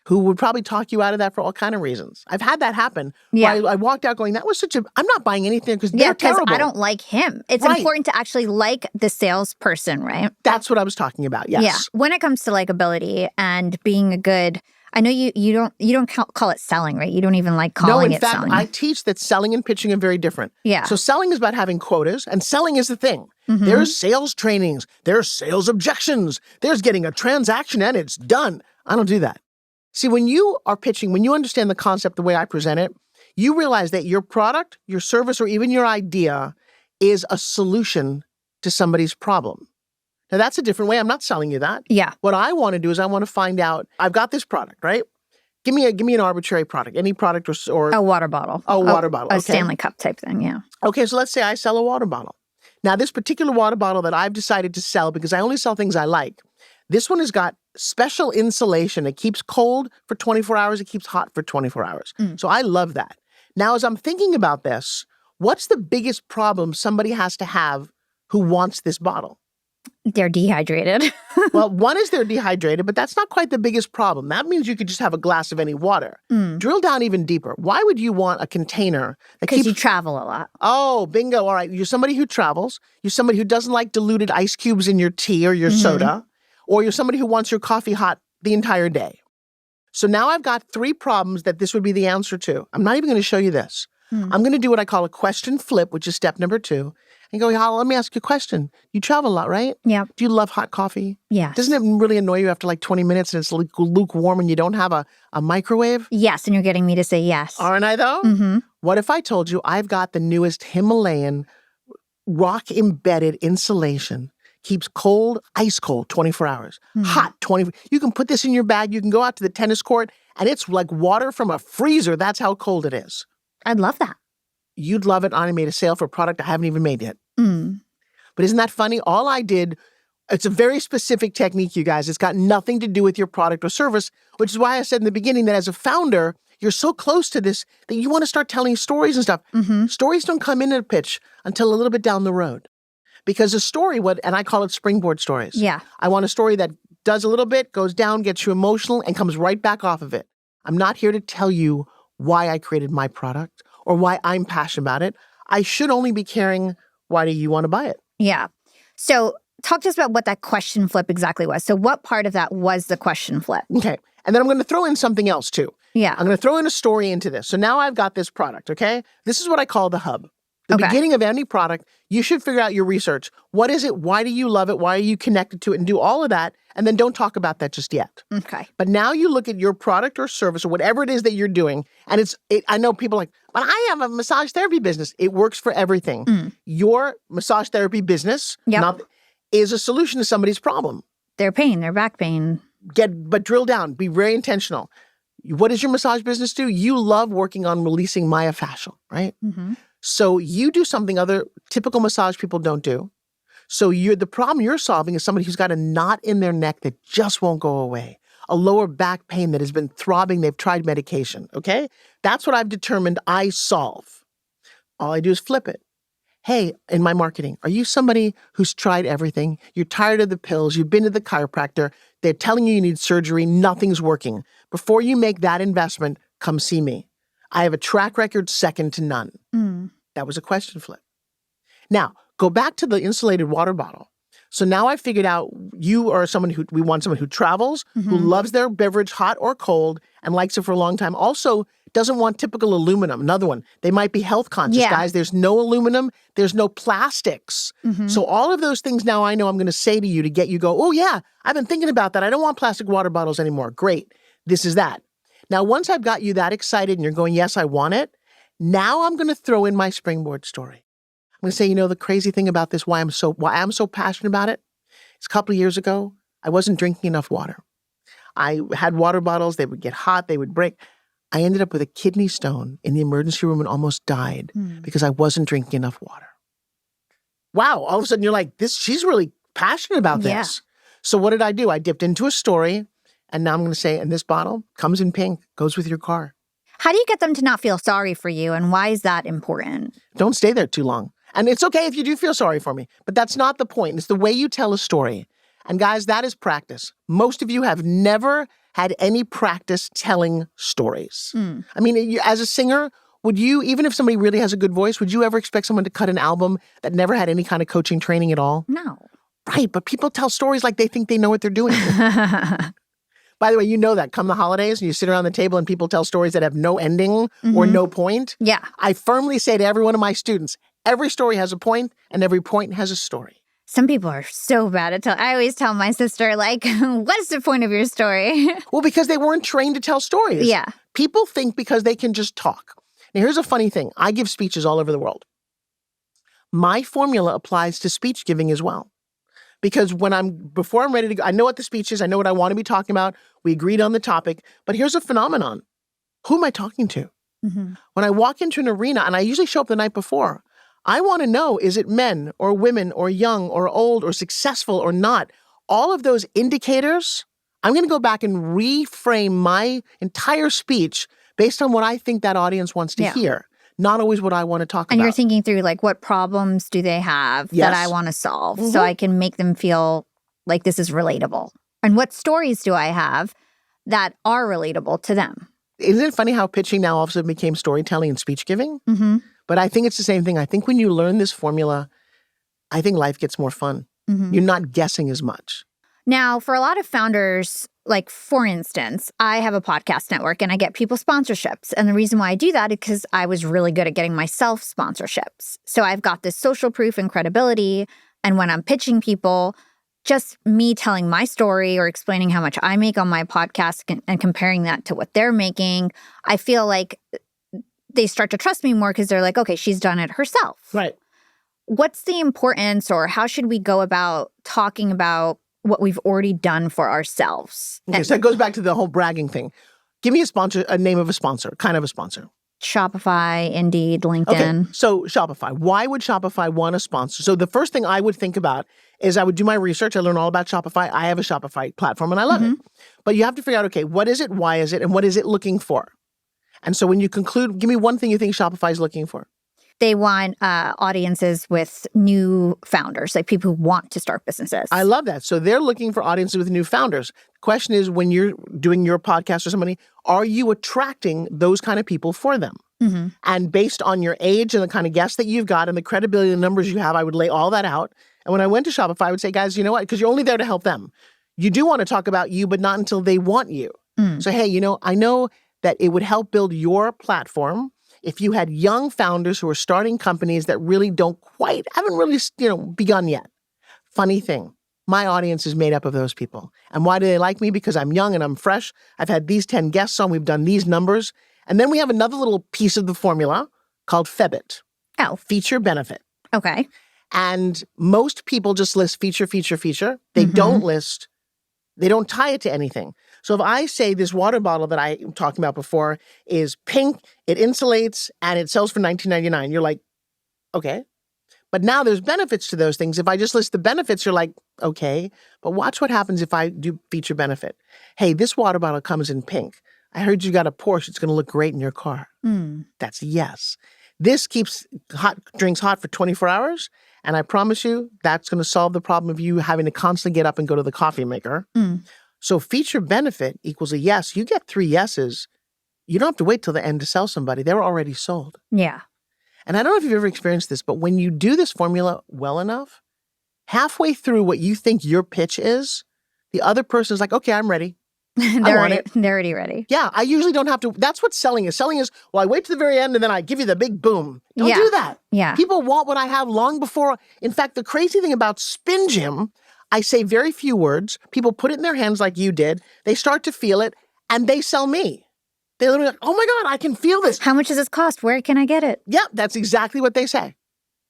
who would probably talk you out of that for all kind of reasons. I've had that happen. Yeah. I walked out going, I'm not buying anything because they're terrible. I don't like him. It's important to actually like the salesperson, right? That's what I was talking about, yes. Yeah. When it comes to likability and being a good... I know you don't call it selling, right? You don't even like calling it selling. No, in fact, I teach that selling and pitching are very different. Yeah. So selling is about having quotas, and selling is the thing. There's sales trainings. There's sales objections. There's getting a transaction and it's done. I don't do that. See, when you are pitching, when you understand the concept the way I present it, you realize that your product, your service, or even your idea is a solution to somebody's problem. Now, that's a different way. I'm not selling you that. Yeah. What I want to do is I want to find out, I've got this product, right? Give me an arbitrary product, any product or a water bottle. A water bottle, okay. A Stanley Cup type thing, yeah. Okay, so let's say I sell a water bottle. Now, this particular water bottle that I've decided to sell, because I only sell things I like, this one has got special insulation. It keeps cold for 24 hours. It keeps hot for 24 hours. So I love that. Now, as I'm thinking about this, what's the biggest problem somebody has to have who wants this bottle? They're dehydrated. Well, one is they're dehydrated, but that's not quite the biggest problem. That means you could just have a glass of any water. Drill down even deeper. Why would you want a container that keeps... Because you travel a lot. Oh, bingo. All right. You're somebody who travels. You're somebody who doesn't like diluted ice cubes in your tea or your soda. Or you're somebody who wants your coffee hot the entire day. So now I've got 3 problems that this would be the answer to. I'm not even going to show you this. I'm going to do what I call a question flip, which is step number 2. And go, Hala, let me ask you a question. You travel a lot, right? Yeah. Do you love hot coffee? Yes. Doesn't it really annoy you after 20 minutes and it's lukewarm and you don't have a microwave? Yes, and you're getting me to say yes. Aren't I, though? What if I told you I've got the newest Himalayan rock-embedded insulation? Keeps cold, ice cold, 24 hours. Hot, 20. You can put this in your bag. You can go out to the tennis court, and it's like water from a freezer. That's how cold it is. I'd love that. You'd love it. I made a sale for a product I haven't even made yet. But isn't that funny? All I did, it's a very specific technique, you guys. It's got nothing to do with your product or service, which is why I said in the beginning that as a founder, you're so close to this that you want to start telling stories and stuff. Stories don't come in a pitch until a little bit down the road. Because a story, and I call it springboard stories. Yeah. I want a story that does a little bit, goes down, gets you emotional, and comes right back off of it. I'm not here to tell you why I created my product or why I'm passionate about it. I should only be caring, why do you want to buy it? Yeah. So talk to us about what that question flip exactly was. So what part of that was the question flip? Okay. And then I'm going to throw in something else too. Yeah. I'm going to throw in a story into this. So now I've got this product, okay? This is what I call the hub. The beginning of any product, you should figure out your research. What is it? Why do you love it? Why are you connected to it? And do all of that. And then don't talk about that just yet. Okay. But now you look at your product or service or whatever it is that you're doing. And I know people are like, but I have a massage therapy business. It works for everything. Your massage therapy business is a solution to somebody's problem. Their pain, their back pain. But drill down. Be very intentional. What does your massage business do? You love working on releasing myofascial, right? Mm-hmm. So you do something other typical massage people don't do. So the problem you're solving is somebody who's got a knot in their neck that just won't go away, a lower back pain that has been throbbing. They've tried medication, okay? That's what I've determined I solve. All I do is flip it. Hey, in my marketing, are you somebody who's tried everything? You're tired of the pills. You've been to the chiropractor. They're telling you need surgery. Nothing's working. Before you make that investment, come see me. I have a track record second to none. That was a question flip. Now, go back to the insulated water bottle. So now I figured out you are we want someone who travels, who loves their beverage hot or cold and likes it for a long time. Also doesn't want typical aluminum. Another one, they might be health conscious, guys. There's no aluminum. There's no plastics. So all of those things now I know I'm going to say to you to get you go, oh yeah, I've been thinking about that. I don't want plastic water bottles anymore. Great. This is that. Now, once I've got you that excited and you're going, yes, I want it, now I'm going to throw in my springboard story. I'm going to say, the crazy thing about this, why I'm so passionate about it, is a couple of years ago, I wasn't drinking enough water. I had water bottles. They would get hot. They would break. I ended up with a kidney stone in the emergency room and almost died because I wasn't drinking enough water. Wow. All of a sudden, you're like, she's really passionate about this. Yeah. So what did I do? I dipped into a story. And now I'm going to say, and this bottle comes in pink, goes with your car. How do you get them to not feel sorry for you? And why is that important? Don't stay there too long. And it's okay if you do feel sorry for me, but that's not the point. It's the way you tell a story. And guys, that is practice. Most of you have never had any practice telling stories. I mean, as a singer, would you, even if somebody really has a good voice, would you ever expect someone to cut an album that never had any kind of coaching training at all? No. Right, but people tell stories like they think they know what they're doing. By the way, you know that come the holidays and you sit around the table and people tell stories that have no ending or no point. Yeah. I firmly say to every one of my students, every story has a point and every point has a story. Some people are so bad at I always tell my sister, like, what's the point of your story? Well, because they weren't trained to tell stories. Yeah. People think because they can just talk. Now, here's a funny thing. I give speeches all over the world. My formula applies to speech giving as well. Because before I'm ready to go, I know what the speech is. I know what I want to be talking about. We agreed on the topic. But here's a phenomenon. Who am I talking to? When I walk into an arena, and I usually show up the night before, I want to know, is it men or women or young or old or successful or not? All of those indicators, I'm going to go back and reframe my entire speech based on what I think that audience wants to hear. Not always what I want to talk about. And you're thinking through, like, what problems do they have that I want to solve so I can make them feel like this is relatable? And what stories do I have that are relatable to them? Isn't it funny how pitching now all of a sudden became storytelling and speech giving? But I think it's the same thing. I think when you learn this formula, I think life gets more fun. You're not guessing as much. Now, for a lot of founders, like, for instance, I have a podcast network and I get people sponsorships. And the reason why I do that is because I was really good at getting myself sponsorships. So I've got this social proof and credibility. And when I'm pitching people, just me telling my story or explaining how much I make on my podcast and comparing that to what they're making, I feel like they start to trust me more because they're like, okay, she's done it herself. Right. What's the importance, or how should we go about talking about what we've already done for ourselves? Okay, so that goes back to the whole bragging thing. Give me a name of a sponsor, kind of a sponsor. Shopify, Indeed, LinkedIn. Okay, so Shopify. Why would Shopify want a sponsor? So the first thing I would think about is I would do my research. I learn all about Shopify. I have a Shopify platform and I love it. But you have to figure out, okay, what is it, why is it, and what is it looking for? And so when you conclude, give me one thing you think Shopify is looking for. They want audiences with new founders, like people who want to start businesses. I love that. So they're looking for audiences with new founders. The question is, when you're doing your podcast or somebody, are you attracting those kind of people for them? And based on your age and the kind of guests that you've got and the credibility and the numbers you have, I would lay all that out And when I went to Shopify, I would say, guys, you know what? Because you're only there to help them. You do want to talk about you, but not until they want you. So, hey, I know that it would help build your platform if you had young founders who are starting companies that really haven't really, begun yet. Funny thing, my audience is made up of those people. And why do they like me? Because I'm young and I'm fresh. I've had these 10 guests on. We've done these numbers. And then we have another little piece of the formula called FEBIT. Oh. Feature benefit. Okay. And most people just list feature, feature, feature. They don't tie it to anything. So if I say this water bottle that I was talking about before is pink, it insulates, and it sells for $19.99, you're like, okay. But now there's benefits to those things. If I just list the benefits, you're like, okay. But watch what happens if I do feature benefit. Hey, this water bottle comes in pink. I heard you got a Porsche. It's going to look great in your car. That's yes. This keeps drinks hot for 24 hours. And I promise you, that's going to solve the problem of you having to constantly get up and go to the coffee maker. So feature benefit equals a yes. You get 3 yeses. You don't have to wait till the end to sell somebody. They're already sold. Yeah. And I don't know if you've ever experienced this, but when you do this formula well enough, halfway through what you think your pitch is, the other person is like, okay, I'm ready. They're already ready. Yeah, I usually don't have to. That's what selling is. Selling is, well, I wait to the very end and then I give you the big boom. Don't do that. Yeah. People want what I have long before. In fact, the crazy thing about Spin Gym, I say very few words. People put it in their hands like you did. They start to feel it and they sell me. They literally like, oh my God, I can feel this. How much does this cost? Where can I get it? Yep, that's exactly what they say.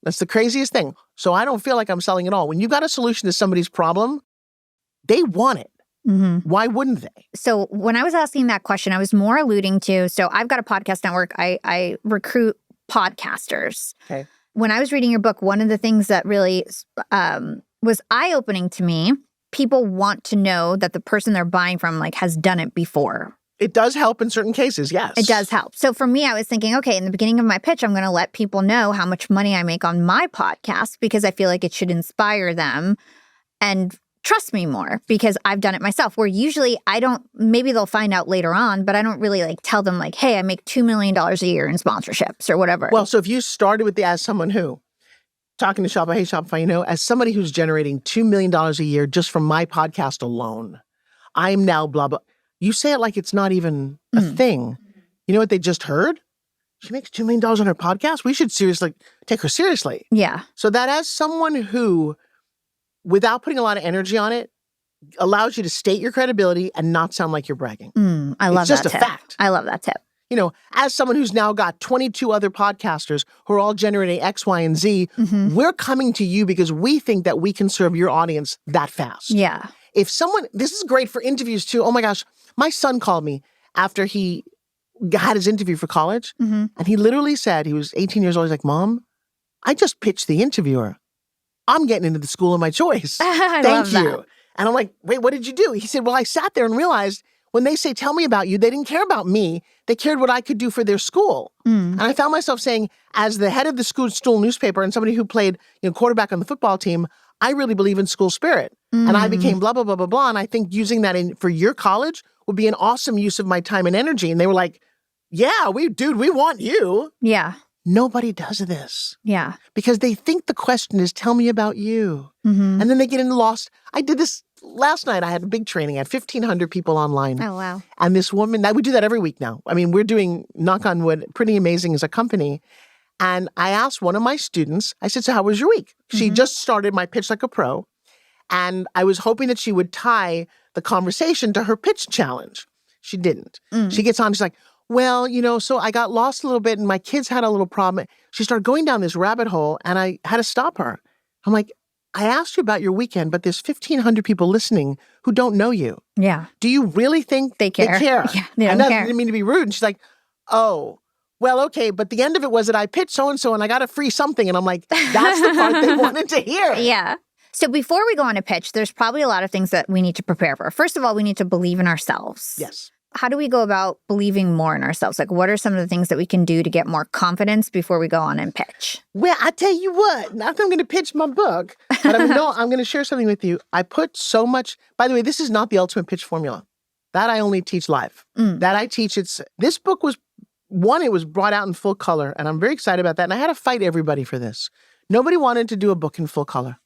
That's the craziest thing. So I don't feel like I'm selling at all. When you got a solution to somebody's problem, they want it. Why wouldn't they? So when I was asking that question, I was more alluding to, so I've got a podcast network. I recruit podcasters. Okay. When I was reading your book, one of the things that really was eye-opening to me, people want to know that the person they're buying from has done it before. It does help in certain cases, yes. It does help. So for me, I was thinking, okay, in the beginning of my pitch, I'm going to let people know how much money I make on my podcast because I feel like it should inspire them and trust me more because I've done it myself. Where usually maybe they'll find out later on, but I don't really tell them hey, I make $2 million a year in sponsorships or whatever. Well, so if you started with as someone who, talking to Shopify, hey Shopify, as somebody who's generating $2 million a year just from my podcast alone, I'm now blah, blah. You say it like it's not even a thing. You know what they just heard? She makes $2 million on her podcast? We should seriously take her seriously. Yeah. So that as someone who, without putting a lot of energy on it, allows you to state your credibility and not sound like you're bragging. I love that tip. It's just a fact. I love that tip. As someone who's now got 22 other podcasters who are all generating X, Y, and Z, we're coming to you because we think that we can serve your audience that fast. Yeah. This is great for interviews too. Oh my gosh, my son called me after he had his interview for college. And he literally said, he was 18 years old. He's like, Mom, I just pitched the interviewer. I'm getting into the school of my choice. Thank you. And I'm like, wait, what did you do? He said, well, I sat there and realized when they say, tell me about you, they didn't care about me. They cared what I could do for their school. And I found myself saying, as the head of the school newspaper and somebody who played quarterback on the football team, I really believe in school spirit. And I became blah, blah, blah, blah, blah. And I think using that for your college would be an awesome use of my time and energy. And they were like, yeah, we want you. Yeah. Nobody does this. Yeah. Because they think the question is, tell me about you. And then they get lost. I did this last night. I had a big training. I had 1,500 people online. Oh, wow. And this woman, we do that every week now. I mean, we're doing, knock on wood, pretty amazing as a company. And I asked one of my students, I said, so how was your week? She just started my Pitch Like a Pro. And I was hoping that she would tie the conversation to her pitch challenge. She didn't. She gets on, she's like, well, so I got lost a little bit and my kids had a little problem. She started going down this rabbit hole and I had to stop her. I'm like, I asked you about your weekend, but there's 1,500 people listening who don't know you. Yeah. Do you really think they care? Yeah, they don't care. I didn't mean to be rude. And she's like, oh, well, okay, but the end of it was that I pitched so-and-so and I got a free something. And I'm like, that's the part they wanted to hear. Yeah. So before we go on a pitch, there's probably a lot of things that we need to prepare for. First of all, we need to believe in ourselves. Yes. How do we go about believing more in ourselves? What are some of the things that we can do to get more confidence before we go on and pitch? Well, I tell you what, not that I'm going to pitch my book, but I'm going to share something with you. I put so much, by the way, this is not the ultimate pitch formula. That I only teach live. That I teach, this book was, it was brought out in full color, and I'm very excited about that. And I had to fight everybody for this. Nobody wanted to do a book in full color.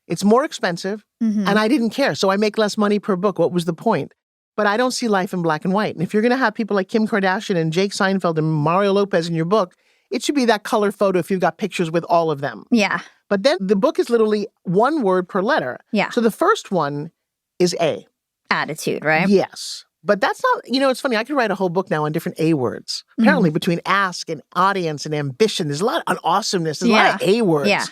It's more expensive, and I didn't care. So I make less money per book. What was the point? But I don't see life in black and white. And if you're going to have people like Kim Kardashian and Jake Seinfeld and Mario Lopez in your book, it should be that color photo if you've got pictures with all of them. Yeah. But then the book is literally one word per letter. Yeah. So the first one is A. Attitude, right? Yes. But that's not, it's funny. I could write a whole book now on different A words. Apparently between ask and audience and ambition, there's a lot on awesomeness. There's a lot of A words. Yeah.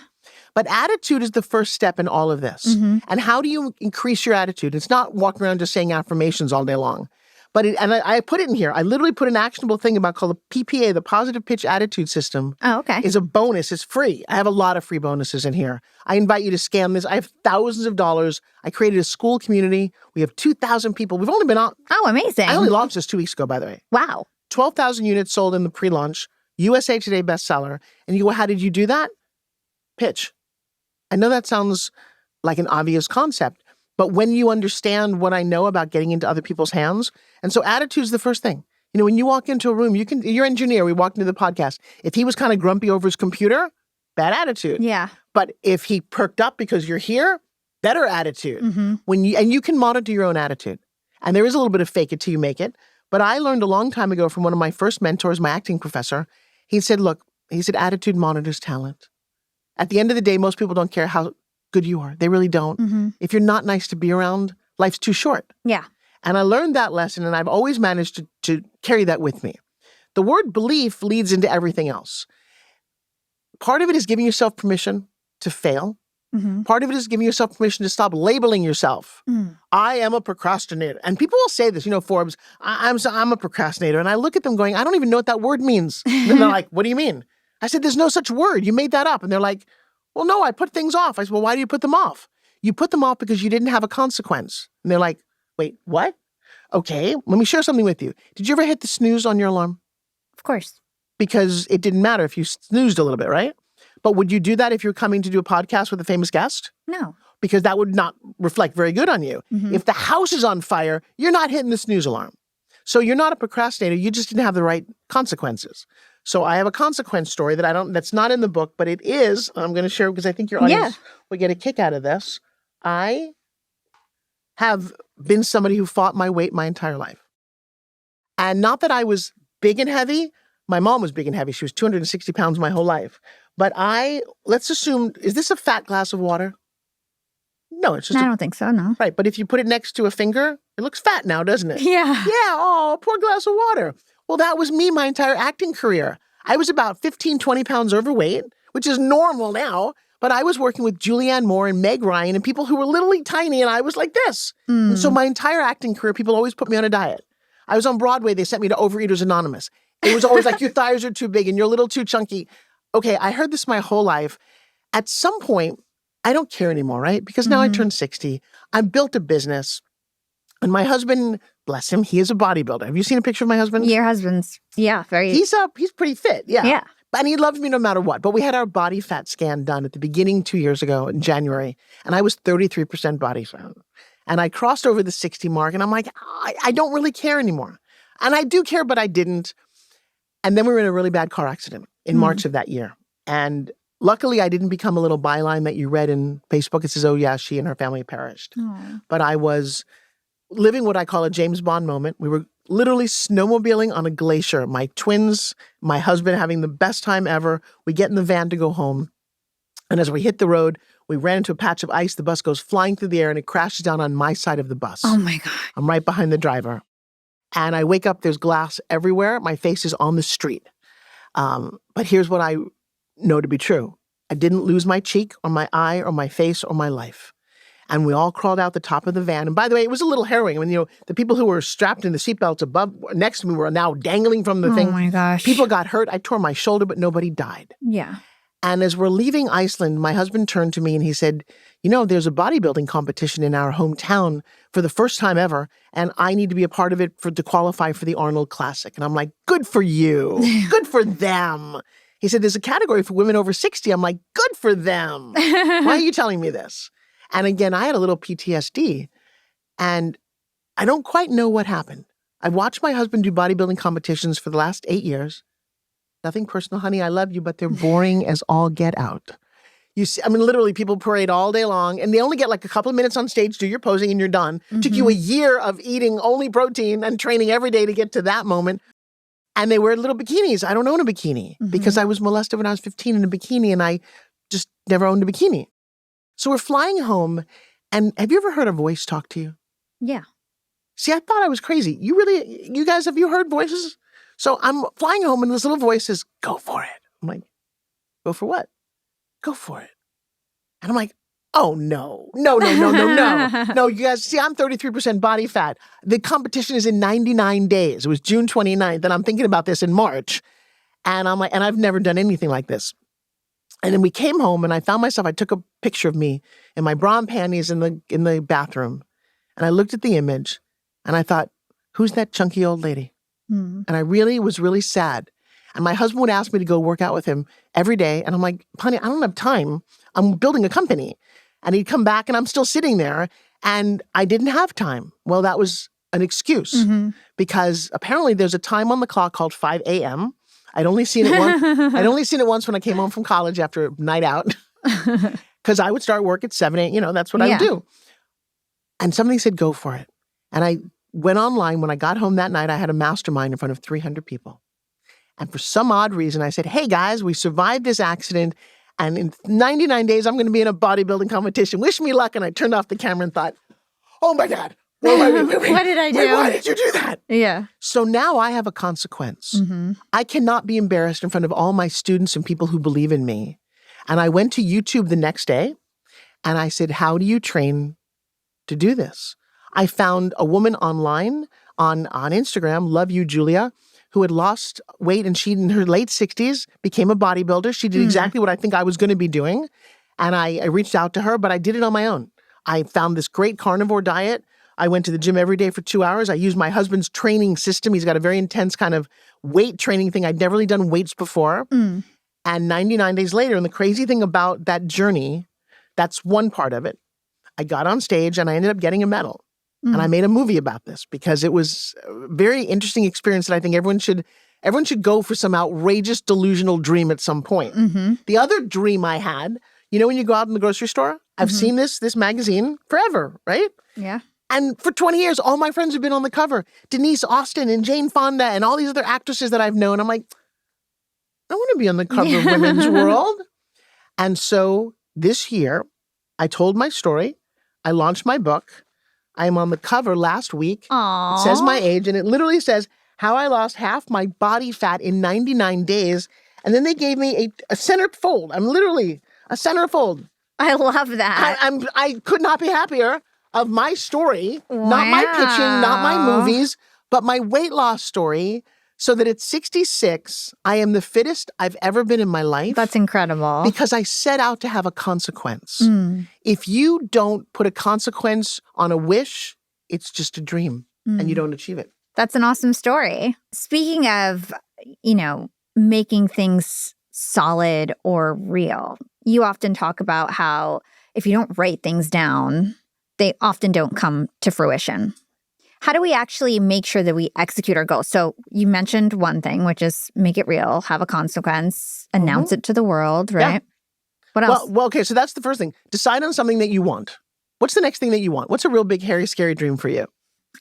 But attitude is the first step in all of this. And how do you increase your attitude? It's not walking around just saying affirmations all day long. But I put it in here. I literally put an actionable thing about called the PPA, the Positive Pitch Attitude System. Oh, okay. Is a bonus. It's free. I have a lot of free bonuses in here. I invite you to scan this. I have thousands of dollars. I created a school community. We have 2,000 people. We've only been on. Oh, amazing. I only launched this 2 weeks ago, by the way. Wow. 12,000 units sold in the pre-launch. USA Today bestseller. And you go, how did you do that? Pitch. I know that sounds like an obvious concept, but when you understand what I know about getting into other people's hands, and so attitude's the first thing. When you walk into a room, you're an engineer, we walked into the podcast. If he was kind of grumpy over his computer, bad attitude. Yeah. But if he perked up because you're here, better attitude. And you can monitor your own attitude. And there is a little bit of fake it till you make it. But I learned a long time ago from one of my first mentors, my acting professor. He said, attitude monitors talent. At the end of the day, most people don't care how good you are. They really don't. If you're not nice to be around, life's too short. Yeah. And I learned that lesson, and I've always managed to carry that with me. The word belief leads into everything else. Part of it is giving yourself permission to fail. Part of it is giving yourself permission to stop labeling yourself. I am a procrastinator. And people will say this, Forbes, I'm a procrastinator. And I look at them going, I don't even know what that word means. And they're like, what do you mean? I said, there's no such word. You made that up. And they're like, well, no, I put things off. I said, well, why do you put them off? You put them off because you didn't have a consequence. And they're like, wait, what? Okay, let me share something with you. Did you ever hit the snooze on your alarm? Of course. Because it didn't matter if you snoozed a little bit, right? But would you do that if you're coming to do a podcast with a famous guest? No. Because that would not reflect very good on you. If the house is on fire, you're not hitting the snooze alarm. So you're not a procrastinator. You just didn't have the right consequences. So I have a consequence story that's not in the book, but it is. I'm going to share because I think your audience will get a kick out of this. I have been somebody who fought my weight my entire life. And not that I was big and heavy. My mom was big and heavy. She was 260 pounds my whole life. But let's assume, is this a fat glass of water? No, it's just I don't think so, no. Right, but if you put it next to a finger, it looks fat now, doesn't it? Yeah. Yeah, oh, poor glass of water. Well, that was me my entire acting career. I was about 15, 20 pounds overweight, which is normal now, but I was working with Julianne Moore and Meg Ryan and people who were literally tiny, and I was like this. And so my entire acting career, people always put me on a diet. I was on Broadway, they sent me to Overeaters Anonymous. It was always like, your thighs are too big and you're a little too chunky. Okay, I heard this my whole life. At some point, I don't care anymore, right? Because now I turned 60. I've built a business. And my husband, bless him, he is a bodybuilder. Have you seen a picture of my husband? Your husband's, very... He's pretty fit, yeah. Yeah. And he loves me no matter what. But we had our body fat scan done at the beginning 2 years ago in January. And I was 33% body fat. And I crossed over the 60 mark. And I'm like, I don't really care anymore. And I do care, but I didn't. And then we were in a really bad car accident in March of that year. And luckily, I didn't become a little byline that you read in Facebook. It says, oh, yeah, she and her family perished. Aww. But I was living what I call a James Bond moment. We were literally snowmobiling on a glacier. My twins, my husband having the best time ever. We get in the van to go home. And as we hit the road, we ran into a patch of ice. The bus goes flying through the air and it crashes down on my side of the bus. Oh, my God. I'm right behind the driver. And I wake up, there's glass everywhere. My face is on the street. But here's what I know to be true. I didn't lose my cheek or my eye or my face or my life. And we all crawled out the top of the van. And by the way, it was a little harrowing. I mean, the people who were strapped in the seatbelts next to me were now dangling from the thing. Oh my gosh. People got hurt. I tore my shoulder, but nobody died. Yeah. And as we're leaving Iceland, my husband turned to me and he said, there's a bodybuilding competition in our hometown for the first time ever, and I need to be a part of it to qualify for the Arnold Classic. And I'm like, good for you. Good for them. He said, there's a category for women over 60. I'm like, good for them. Why are you telling me this? And again, I had a little PTSD, and I don't quite know what happened. I watched my husband do bodybuilding competitions for the last 8 years. Nothing personal, honey. I love you, but they're boring as all get out. You see, I mean, literally people parade all day long and they only get like a couple of minutes on stage, do your posing and you're done. Took you a year of eating only protein and training every day to get to that moment. And they wear little bikinis. I don't own a bikini because I was molested when I was 15 in a bikini and I just never owned a bikini. So we're flying home and have you ever heard a voice talk to you? Yeah. See, I thought I was crazy. You guys, have you heard voices? So I'm flying home and this little voice says, go for it. I'm like, go for what? Go for it. And I'm like, oh, no. No, you guys, see, I'm 33% body fat. The competition is in 99 days. It was June 29th, and I'm thinking about this in March. And I'm like, and I've never done anything like this. And then we came home, and I found myself, I took a picture of me in my bra and panties in the bathroom. And I looked at the image, and I thought, who's that chunky old lady? And I was really sad. And my husband would ask me to go work out with him every day. And I'm like, honey, I don't have time. I'm building a company. And he'd come back and I'm still sitting there and I didn't have time. Well, that was an excuse because apparently there's a time on the clock called 5 a.m. I'd only seen it once when I came home from college after a night out because I would start work at 7 a.m. That's what I would do. And somebody said, go for it. And I went online. When I got home that night, I had a mastermind in front of 300 people. And for some odd reason, I said, hey, guys, we survived this accident. And in 99 days, I'm going to be in a bodybuilding competition. Wish me luck. And I turned off the camera and thought, oh, my God. Wait. What did I do? Why did you do that? Yeah. So now I have a consequence. I cannot be embarrassed in front of all my students and people who believe in me. And I went to YouTube the next day and I said, how do you train to do this? I found a woman online on Instagram, Love You, Julia, who had lost weight and she, in her late 60s, became a bodybuilder. She did exactly what I think I was going to be doing. And I reached out to her, but I did it on my own. I found this great carnivore diet. I went to the gym every day for 2 hours. I used my husband's training system. He's got a very intense kind of weight training thing. I'd never really done weights before. And 99 days later, and the crazy thing about that journey, that's one part of it. I got on stage and I ended up getting a medal. And I made a movie about this because it was a very interesting experience that I think everyone should go for some outrageous delusional dream at some point. The other dream I had, when you go out in the grocery store, I've seen this magazine forever, right? Yeah. And for 20 years, all my friends have been on the cover. Denise Austin and Jane Fonda and all these other actresses that I've known. I'm like, I want to be on the cover of Women's World. And so this year, I told my story. I launched my book. I am on the cover last week. Aww. It says my age, and it literally says how I lost half my body fat in 99 days. And then they gave me a centerfold. I'm literally a centerfold. I love that. I could not be happier of my story, not my pitching, not my movies, but my weight loss story. So that at 66, I am the fittest I've ever been in my life. That's incredible. Because I set out to have a consequence. If you don't put a consequence on a wish, it's just a dream and you don't achieve it. That's an awesome story. Speaking of, making things solid or real, you often talk about how if you don't write things down, they often don't come to fruition. How do we actually make sure that we execute our goals? So you mentioned one thing, which is make it real, have a consequence, announce it to the world, right? Yeah. What else? Well, okay, so that's the first thing. Decide on something that you want. What's the next thing that you want? What's a real big, hairy, scary dream for you?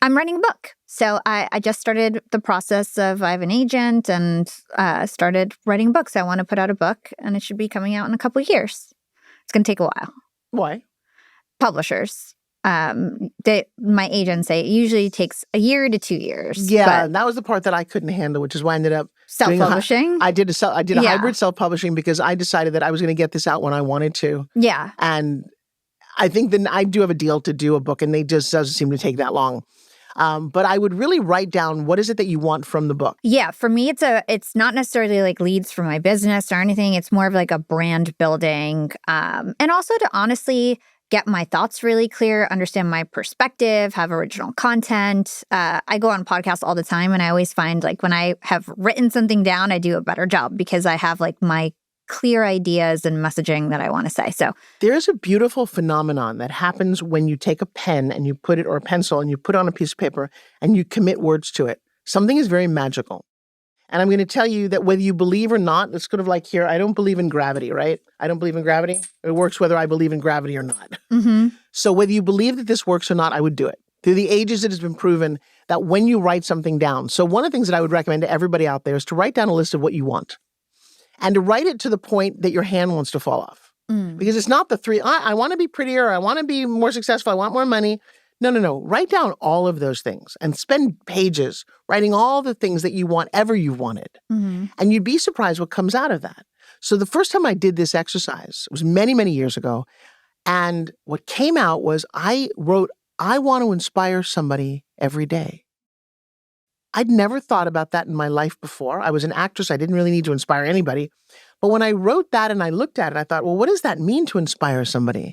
I'm writing a book. So I just started the process of, I have an agent and started writing books. I want to put out a book and it should be coming out in a couple of years. It's going to take a while. Why? Publishers. My agents say it usually takes a year to 2 years. Yeah, that was the part that I couldn't handle, which is why I ended up self-publishing. I did a hybrid self-publishing because I decided that I was going to get this out when I wanted to. Yeah. And I think then I do have a deal to do a book and they just doesn't seem to take that long. But I would really write down what is it that you want from the book. Yeah, for me, it's not necessarily like leads for my business or anything. It's more of like a brand building, and also to honestly get my thoughts really clear, understand my perspective, have original content. I go on podcasts all the time, and I always find like when I have written something down, I do a better job because I have like my clear ideas and messaging that I want to say. So there's a beautiful phenomenon that happens when you take a pen and you put it, or a pencil, and you put it on a piece of paper and you commit words to it. Something is very magical. And I'm going to tell you that whether you believe or not, it's sort of like here, I don't believe in gravity, right? I don't believe in gravity. It works whether I believe in gravity or not. Mm-hmm. So whether you believe that this works or not, I would do it. Through the ages, it has been proven that when you write something down, so one of the things that I would recommend to everybody out there is to write down a list of what you want and to write it to the point that your hand wants to fall off. Because it's not the three, I want to be prettier, I want to be more successful, I want more money. No. Write down all of those things and spend pages writing all the things that you want, ever you wanted. Mm-hmm. And you'd be surprised what comes out of that. So the first time I did this exercise, it was many, many years ago. And what came out was I wrote, I want to inspire somebody every day. I'd never thought about that in my life before. I was an actress. I didn't really need to inspire anybody. But when I wrote that and I looked at it, I thought, well, what does that mean to inspire somebody?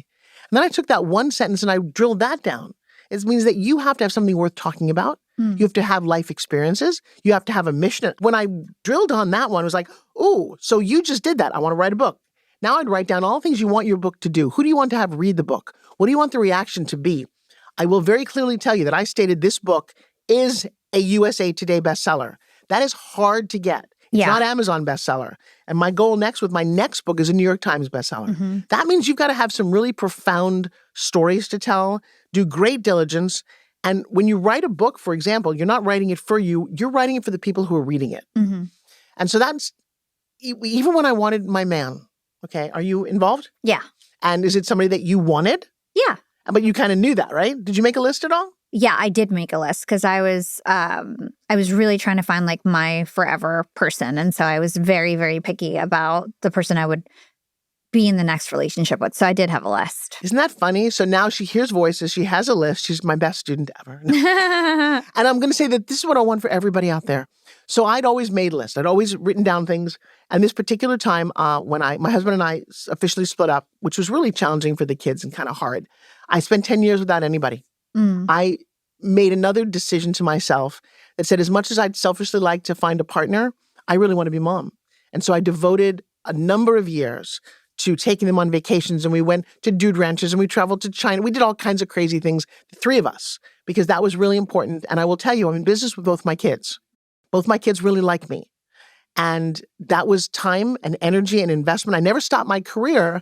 And then I took that one sentence and I drilled that down. It means that you have to have something worth talking about. You have to have life experiences. You have to have a mission. When I drilled on that one, it was like, oh, so you just did that. I want to write a book. Now I'd write down all the things you want your book to do. Who do you want to have read the book? What do you want the reaction to be? I will very clearly tell you that I stated this book is a USA Today bestseller. That is hard to get. It's not Amazon bestseller. And my goal next with my next book is a New York Times bestseller. Mm-hmm. That means you've got to have some really profound stories to tell, do great diligence. And when you write a book, for example, you're not writing it for you, you're writing it for the people who are reading it. Mm-hmm. And so that's, even when I wanted my man, okay, are you involved? Yeah. And is it somebody that you wanted? Yeah. But you kind of knew that, right? Did you make a list at all? Yeah, I did make a list because I was really trying to find like my forever person. And so I was very, very picky about the person I would be in the next relationship with. So I did have a list. Isn't that funny? So now she hears voices. She has a list. She's my best student ever. And I'm going to say that this is what I want for everybody out there. So I'd always made lists. I'd always written down things. And this particular time when my husband and I officially split up, which was really challenging for the kids and kind of hard, I spent 10 years without anybody. I made another decision to myself that said, as much as I'd selfishly like to find a partner, I really want to be mom. And so I devoted a number of years to taking them on vacations, and we went to dude ranches and we traveled to China. We did all kinds of crazy things, the three of us, because that was really important. And I will tell you, I'm in business with both my kids. Both my kids really like me. And that was time and energy and investment. I never stopped my career,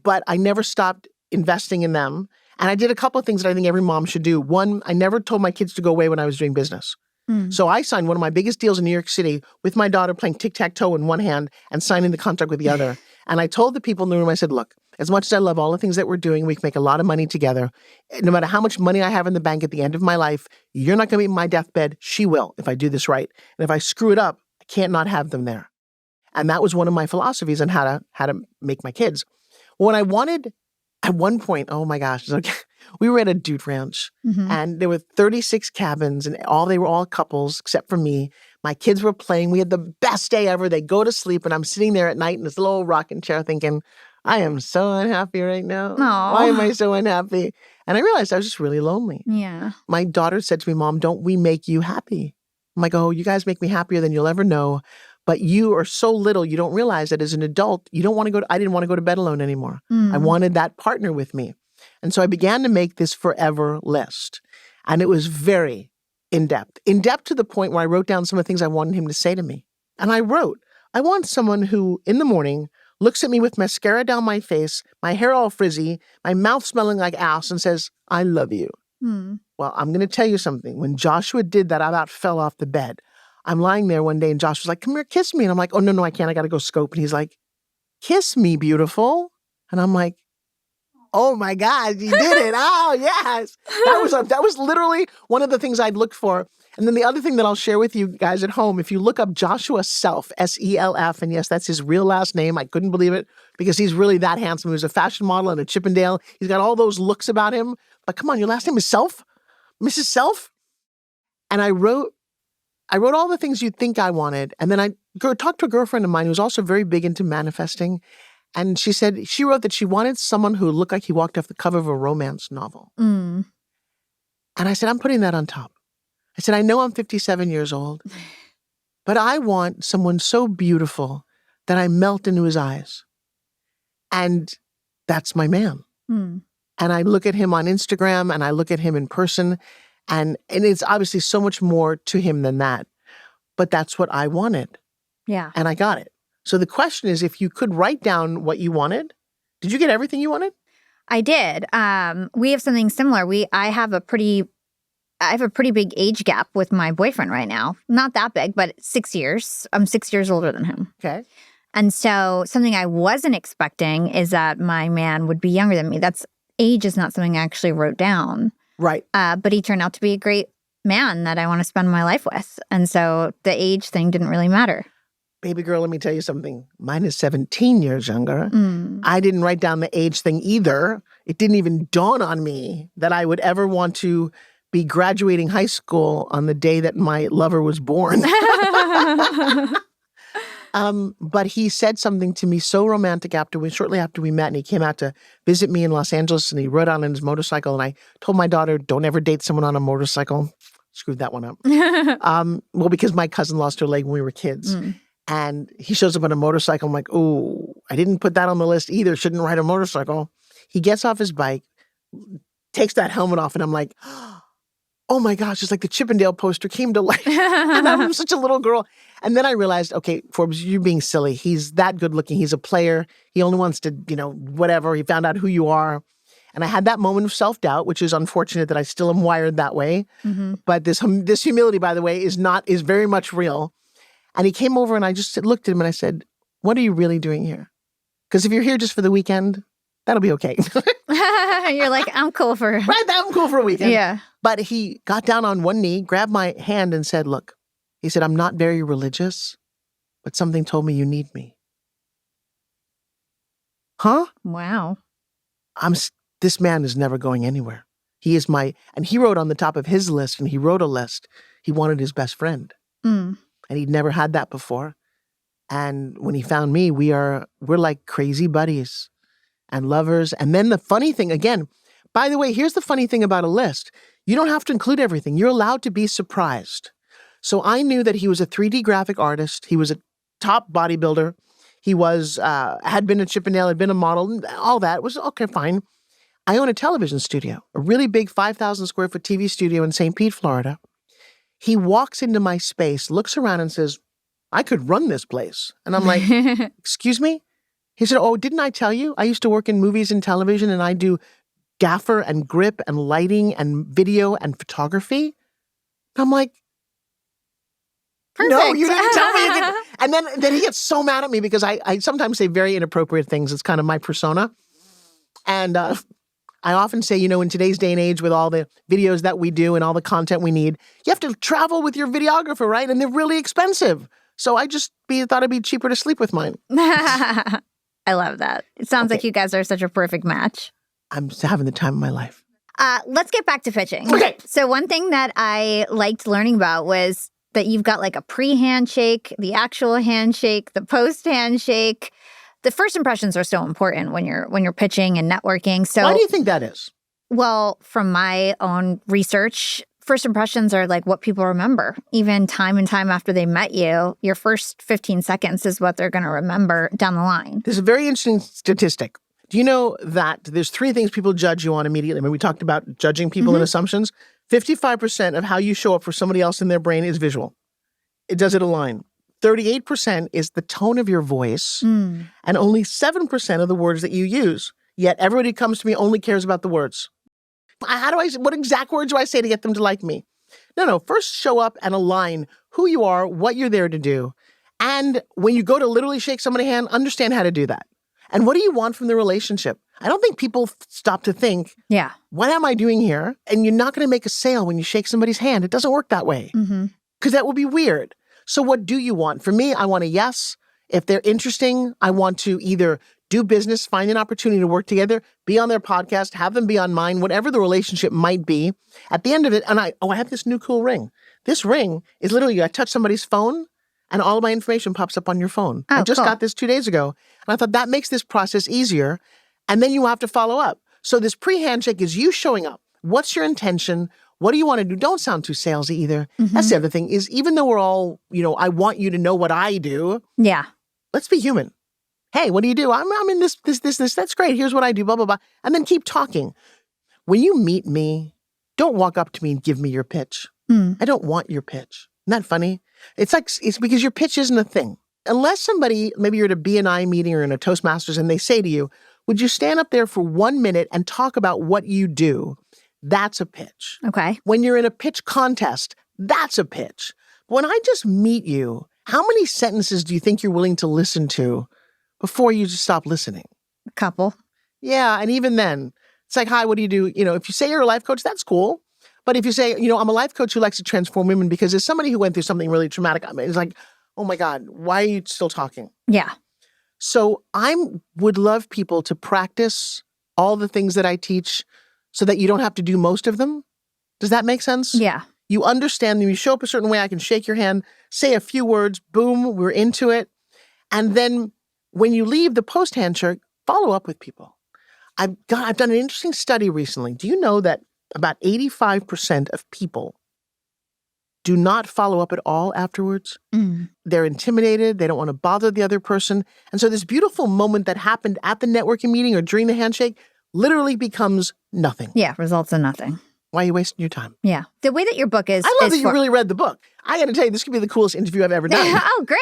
but I never stopped investing in them. And I did a couple of things that I think every mom should do. One, I never told my kids to go away when I was doing business. So I signed one of my biggest deals in New York City with my daughter playing tic-tac-toe in one hand and signing the contract with the other. And I told the people in the room, I said, look, as much as I love all the things that we're doing, we can make a lot of money together. No matter how much money I have in the bank at the end of my life, you're not going to be in my deathbed. She will, if I do this right. And if I screw it up, I can't not have them there. And that was one of my philosophies on how to make my kids. When I wanted, at one point, oh my gosh, okay, we were at a dude ranch and there were 36 cabins and they were all couples except for me. My kids were playing. We had the best day ever. They go to sleep and I'm sitting there at night in this little rocking chair thinking, I am so unhappy right now. Aww. Why am I so unhappy? And I realized I was just really lonely. Yeah. My daughter said to me, Mom, don't we make you happy? I'm like, oh, you guys make me happier than you'll ever know. But you are so little, you don't realize that as an adult, you don't want to go to, I didn't want to go to bed alone anymore. I wanted that partner with me. And so I began to make this forever list. And it was very in-depth to the point where I wrote down some of the things I wanted him to say to me. And I wrote, I want someone who, in the morning, looks at me with mascara down my face, my hair all frizzy, my mouth smelling like ass, and says, I love you. Well, I'm going to tell you something. When Joshua did that, I about fell off the bed. I'm lying there one day and Josh was like, come here, kiss me. And I'm like, oh, no, I can't. I got to go scope. And he's like, kiss me, beautiful. And I'm like, oh my God, you did it. Oh, yes. That was literally one of the things I'd looked for. And then the other thing that I'll share with you guys at home, if you look up Joshua Self, S-E-L-F, and yes, that's his real last name. I couldn't believe it because he's really that handsome. He was a fashion model and a Chippendale. He's got all those looks about him. But come on, your last name is Self? Mrs. Self? And I wrote all the things you'd think I wanted. And then I talked to a girlfriend of mine who was also very big into manifesting. And she wrote that she wanted someone who looked like he walked off the cover of a romance novel. And I said, I'm putting that on top. I said, I know I'm 57 years old, but I want someone so beautiful that I melt into his eyes. And that's my man. And I look at him on Instagram and I look at him in person. And it's obviously so much more to him than that. but that's what I wanted. Yeah. And I got it. So the question is, if you could write down what you wanted, did you get everything you wanted? I did. We have something similar. I have a pretty big age gap with my boyfriend right now. Not that big, but 6 years. I'm 6 years older than him. Okay. And so something I wasn't expecting is that my man would be younger than me. Age is not something I actually wrote down. Right. But he turned out to be a great man that I want to spend my life with. And so the age thing didn't really matter. Baby girl, let me tell you something. Mine is 17 years younger. I didn't write down the age thing either. It didn't even dawn on me that I would ever want to be graduating high school on the day that my lover was born. But he said something to me so romantic shortly after we met, and he came out to visit me in Los Angeles, and he rode out on his motorcycle, and I told my daughter, don't ever date someone on a motorcycle. Screwed that one up. Well, because my cousin lost her leg when we were kids. And he shows up on a motorcycle. I'm like, oh, I didn't put that on the list either. Shouldn't ride a motorcycle. He gets off his bike, takes that helmet off, and I'm like, oh my gosh, it's like the Chippendale poster came to life. And I'm such a little girl. And then I realized, okay, Forbes, you're being silly. He's that good looking. He's a player. He only wants to, whatever. He found out who you are. And I had that moment of self-doubt, which is unfortunate that I still am wired that way. But this humility, by the way, is very much real. And he came over and I just looked at him and I said, what are you really doing here? Because if you're here just for the weekend, that'll be okay. You're like, I'm cool for... Right, I'm cool for a weekend. Yeah. But he got down on one knee, grabbed my hand and said, look, he said, I'm not very religious, but something told me you need me. Huh? Wow. This man is never going anywhere. He is and he wrote on the top of his list, and he wrote a list, he wanted his best friend. And he'd never had that before. And when he found me, we're like crazy buddies and lovers. And then the funny thing, again, by the way, here's the funny thing about a list. You don't have to include everything. You're allowed to be surprised. So I knew that he was a 3D graphic artist. He was a top bodybuilder. He had been a Chippendale, had been a model, all that. It was okay, fine. I own a television studio, a really big 5,000 square foot TV studio in St. Pete, Florida. He walks into my space, looks around and says, I could run this place. And I'm like, excuse me? He said, oh, didn't I tell you? I used to work in movies and television, and I do gaffer and grip and lighting and video and photography. I'm like, perfect. No, you didn't tell me. And then he gets so mad at me because I sometimes say very inappropriate things. It's kind of my persona. And I often say, in today's day and age with all the videos that we do and all the content we need, you have to travel with your videographer, right? And they're really expensive. So I just thought it'd be cheaper to sleep with mine. I love that. It sounds like you guys are such a perfect match. I'm having the time of my life. Let's get back to pitching. Okay. So one thing that I liked learning about was that you've got like a pre-handshake, the actual handshake, the post-handshake. The first impressions are so important when you're pitching and networking. So why do you think that is? Well, from my own research, first impressions are like what people remember. Even time and time after they met you, your first 15 seconds is what they're going to remember down the line. There's a very interesting statistic. Do you know that there's 3 things people judge you on immediately? When we talked about judging people and assumptions, 55% of how you show up for somebody else in their brain is visual. Does it align? 38% is the tone of your voice, and only 7% of the words that you use. Yet everybody who comes to me only cares about the words. What exact words do I say to get them to like me? No. First show up and align who you are, what you're there to do. And when you go to literally shake somebody's hand, understand how to do that. And what do you want from the relationship? I don't think people stop to think, what am I doing here? And you're not going to make a sale when you shake somebody's hand. It doesn't work that way. Because that would be weird. So what do you want? For me, I want a yes. If they're interesting, I want to either do business, find an opportunity to work together, be on their podcast, have them be on mine, whatever the relationship might be. At the end of it, and I have this new cool ring. This ring is literally, I touch somebody's phone and all of my information pops up on your phone. I just got this 2 days ago. And I thought that makes this process easier. And then you have to follow up. So this pre-handshake is you showing up. What's your intention? What do you want to do? Don't sound too salesy either. That's the other thing is even though we're all, I want you to know what I do. Yeah. Let's be human. Hey, what do you do? I'm in this. That's great. Here's what I do, blah, blah, blah. And then keep talking. When you meet me, don't walk up to me and give me your pitch. I don't want your pitch. Isn't that funny? It's because your pitch isn't a thing. Unless somebody, maybe you're at a BNI meeting or in a Toastmasters and they say to you, would you stand up there for 1 minute and talk about what you do? That's a pitch. Okay. When you're in a pitch contest, that's a pitch. When I just meet you, how many sentences do you think you're willing to listen to before you just stop listening? A couple. Yeah, and even then, it's like, hi, what do you do? If you say you're a life coach, that's cool. But if you say, I'm a life coach who likes to transform women, because as somebody who went through something really traumatic, it's like, oh my God, why are you still talking? Yeah. So I would love people to practice all the things that I teach so that you don't have to do most of them. Does that make sense? Yeah. You understand them. You show up a certain way. I can shake your hand, say a few words, boom, we're into it. And then when you leave the post handshake, follow up with people. I've done an interesting study recently. Do you know that about 85% of people do not follow up at all afterwards? They're intimidated. They don't want to bother the other person. And so this beautiful moment that happened at the networking meeting or during the handshake literally becomes nothing. Yeah, results in nothing. Why are you wasting your time? Yeah. The way that your book is... I love that you really read the book. I got to tell you, this could be the coolest interview I've ever done. Oh, great.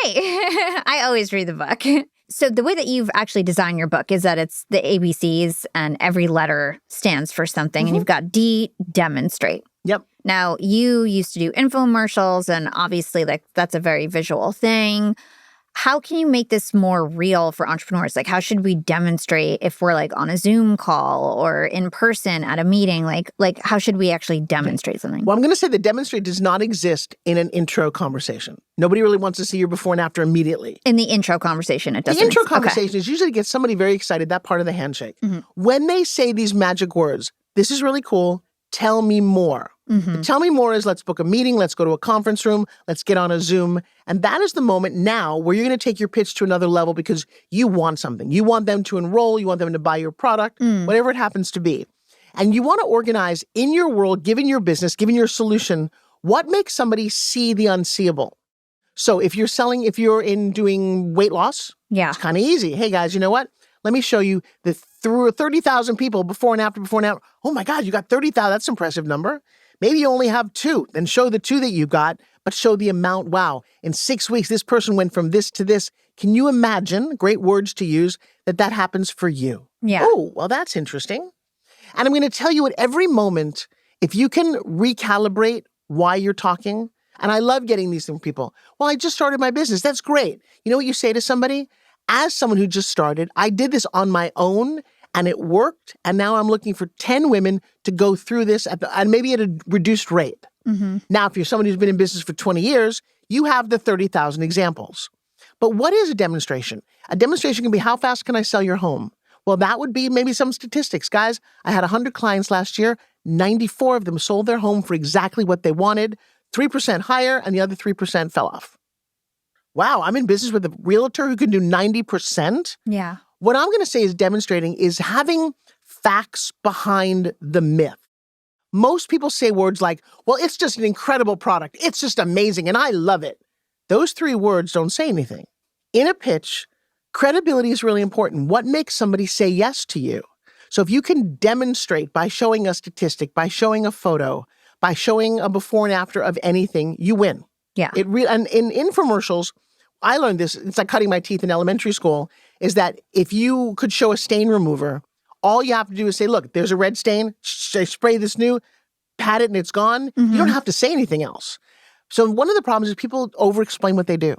I always read the book. So the way that you've actually designed your book is that it's the ABCs and every letter stands for something. And you've got D, demonstrate. Yep. Now, you used to do infomercials, and obviously that's a very visual thing. How can you make this more real for entrepreneurs? Like, how should we demonstrate if we're like on a Zoom call or in person at a meeting? Like how should we actually demonstrate something? Well, I'm going to say the demonstrate does not exist in an intro conversation. Nobody really wants to see your before and after immediately. In the intro conversation, it doesn't. The intro conversation is usually to get somebody very excited, that part of the handshake. When they say these magic words, this is really cool, tell me more. The tell me more is let's book a meeting, let's go to a conference room, let's get on a Zoom. And that is the moment now where you're going to take your pitch to another level because you want something. You want them to enroll, you want them to buy your product, whatever it happens to be. And you want to organize in your world, given your business, given your solution, what makes somebody see the unseeable. So if you're in doing weight loss, it's kind of easy. Hey guys, you know what? Let me show you through 30,000 people before and after. Oh my God, you got 30,000. That's an impressive number. Maybe you only have 2. Then show the 2 that you got, but show the amount. Wow, in 6 weeks, this person went from this to this. Can you imagine, great words to use, that happens for you? Yeah. Oh, well, that's interesting. And I'm going to tell you at every moment, if you can recalibrate why you're talking, and I love getting these from people. Well, I just started my business. That's great. You know what you say to somebody? As someone who just started, I did this on my own, and it worked. And now I'm looking for 10 women to go through this and maybe at a reduced rate. Now, if you're someone who's been in business for 20 years, you have the 30,000 examples. But what is a demonstration? A demonstration can be, how fast can I sell your home? Well, that would be maybe some statistics. Guys, I had 100 clients last year. 94 of them sold their home for exactly what they wanted, 3% higher, and the other 3% fell off. Wow, I'm in business with a realtor who can do 90%? Yeah. What I'm going to say is demonstrating is having facts behind the myth. Most people say words like, well, it's just an incredible product. It's just amazing, and I love it. Those 3 words don't say anything. In a pitch, credibility is really important. What makes somebody say yes to you? So if you can demonstrate by showing a statistic, by showing a photo, by showing a before and after of anything, you win. Yeah. And in infomercials, I learned this, it's like cutting my teeth in elementary school, is that if you could show a stain remover, all you have to do is say, look, there's a red stain, spray this new, pat it and it's gone. You don't have to say anything else. So one of the problems is people over-explain what they do.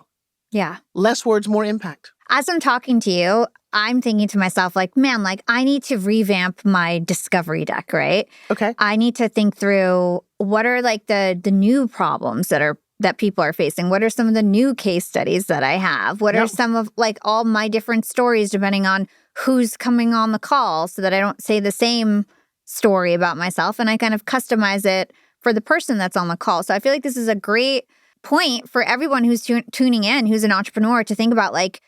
Yeah. Less words, more impact. As I'm talking to you, I'm thinking to myself, like, man, like I need to revamp my discovery deck, right? Okay. I need to think through what are like the new problems that people are facing. What are some of the new case studies that I have? What are some of like all my different stories depending on who's coming on the call so that I don't say the same story about myself and I kind of customize it for the person that's on the call. So I feel like this is a great point for everyone who's tuning in, who's an entrepreneur, to think about like,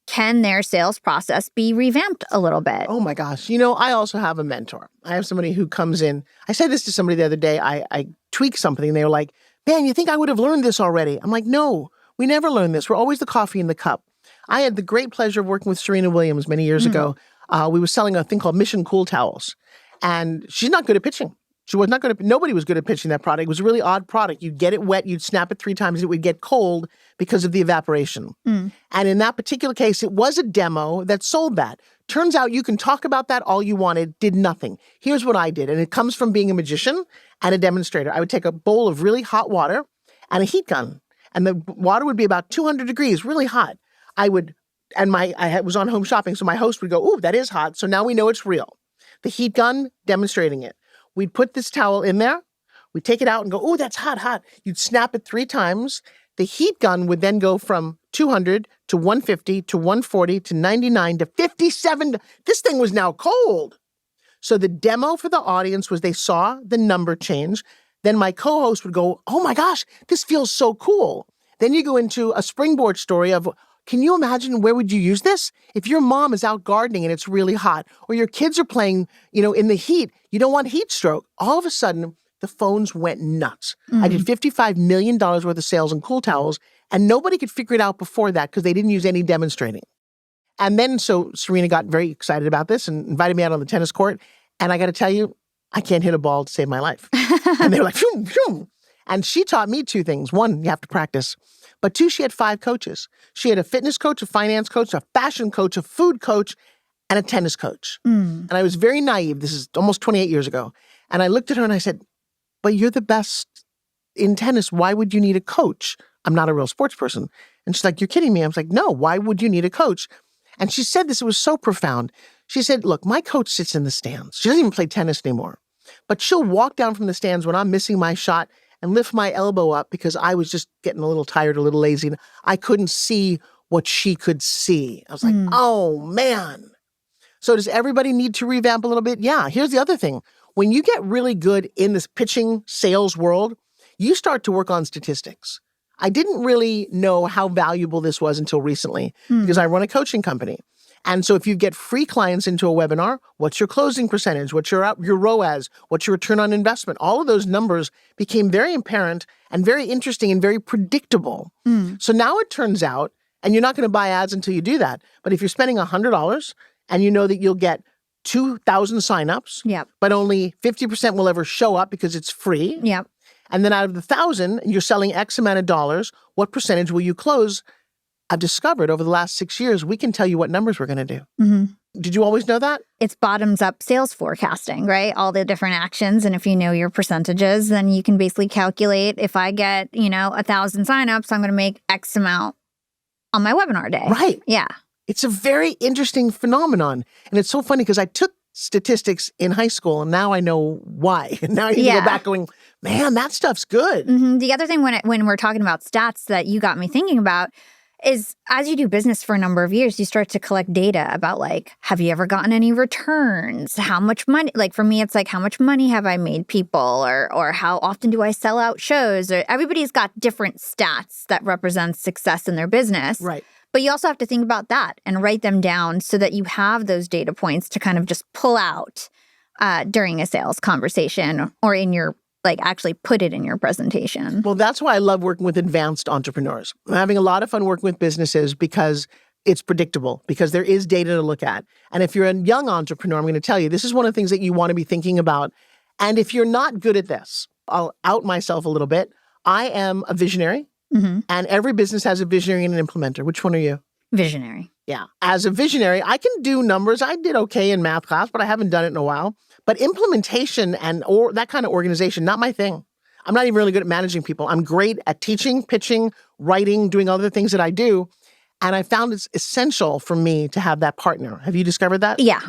can their sales process be revamped a little bit? Oh my gosh. You know, I also have a mentor. I have somebody who comes in. I said this to somebody the other day. I tweaked something and they were like, man, you think I would have learned this already? I'm like, no, we never learn this. We're always the coffee in the cup. I had the great pleasure of working with Serena Williams many years ago. We were selling a thing called Mission Cool Towels. And she's not good at pitching. She was not good at, nobody was good at pitching that product. It was a really odd product. You'd get it wet, you'd snap it 3 times, it would get cold because of the evaporation. And in that particular case, it was a demo that sold that. Turns out you can talk about that all you wanted, did nothing. Here's what I did, and it comes from being a magician and a demonstrator. I would take a bowl of really hot water and a heat gun, and the water would be about 200 degrees, really hot. I was on home shopping, so my host would go, "Ooh, that is hot." So now we know it's real. The heat gun, demonstrating it. We'd put this towel in there. We'd take it out and go, "Oh, that's hot, hot." You'd snap it 3 times. The heat gun would then go from 200 to 150 to 140 to 99 to 57. This thing was now cold. So the demo for the audience was they saw the number change. Then my co-host would go, "Oh my gosh, this feels so cool." Then you go into a springboard story of, can you imagine where would you use this? If your mom is out gardening and it's really hot, or your kids are playing, in the heat, you don't want heat stroke. All of a sudden, the phones went nuts. I did $55 million worth of sales in cool towels, and nobody could figure it out before that because they didn't use any demonstrating. And then, so Serena got very excited about this and invited me out on the tennis court. And I got to tell you, I can't hit a ball to save my life. And they were like, phoom, phoom. And she taught me 2 things. 1, you have to practice. But 2, she had 5 coaches. She had a fitness coach, a finance coach, a fashion coach, a food coach, and a tennis coach. And I was very naive. This is almost 28 years ago. And I looked at her and I said, "But you're the best in tennis. Why would you need a coach? I'm not a real sports person." And she's like, "You're kidding me." I was like, "No, why would you need a coach?" And she said this, it was so profound. She said, "Look, my coach sits in the stands. She doesn't even play tennis anymore. But she'll walk down from the stands when I'm missing my shot and lift my elbow up because I was just getting a little tired, a little lazy. And I couldn't see what she could see." I was like, oh, man. So does everybody need to revamp a little bit? Yeah. Here's the other thing. When you get really good in this pitching sales world, you start to work on statistics. I didn't really know how valuable this was until recently because I run a coaching company. And so if you get free clients into a webinar, what's your closing percentage? What's your ROAS? What's your return on investment? All of those numbers became very apparent and very interesting and very predictable. So now it turns out, and you're not going to buy ads until you do that, but if you're spending $100 and you know that you'll get 2,000 signups, but only 50% will ever show up because it's free. And then out of the 1,000, you're selling X amount of dollars, what percentage will you close? I've discovered over the last 6 years, we can tell you what numbers we're going to do. Did you always know that? It's bottoms-up sales forecasting, right? All the different actions. And if you know your percentages, then you can basically calculate, if I get, 1,000 signups, I'm going to make X amount on my webinar day. Right. Yeah. It's a very interesting phenomenon. And it's so funny because I took statistics in high school and now I know why. And now I need to go back going, man, that stuff's good. The other thing when we're talking about stats that you got me thinking about is as you do business for a number of years, you start to collect data about have you ever gotten any returns? How much money, for me, it's how much money have I made people or how often do I sell out shows? Or everybody's got different stats that represent success in their business. Right. But you also have to think about that and write them down so that you have those data points to kind of just pull out during a sales conversation or in your actually put it in your presentation. Well, that's why I love working with advanced entrepreneurs. I'm having a lot of fun working with businesses because it's predictable, because there is data to look at. And if you're a young entrepreneur, I'm going to tell you, this is one of the things that you want to be thinking about. And if you're not good at this, I'll out myself a little bit. I am a visionary, and every business has a visionary and an implementer. Which one are you? Visionary. Yeah. As a visionary, I can do numbers. I did okay in math class, but I haven't done it in a while. But implementation or that kind of organization, not my thing. I'm not even really good at managing people. I'm great at teaching, pitching, writing, doing other things that I do. And I found it's essential for me to have that partner. Have you discovered that? Yeah.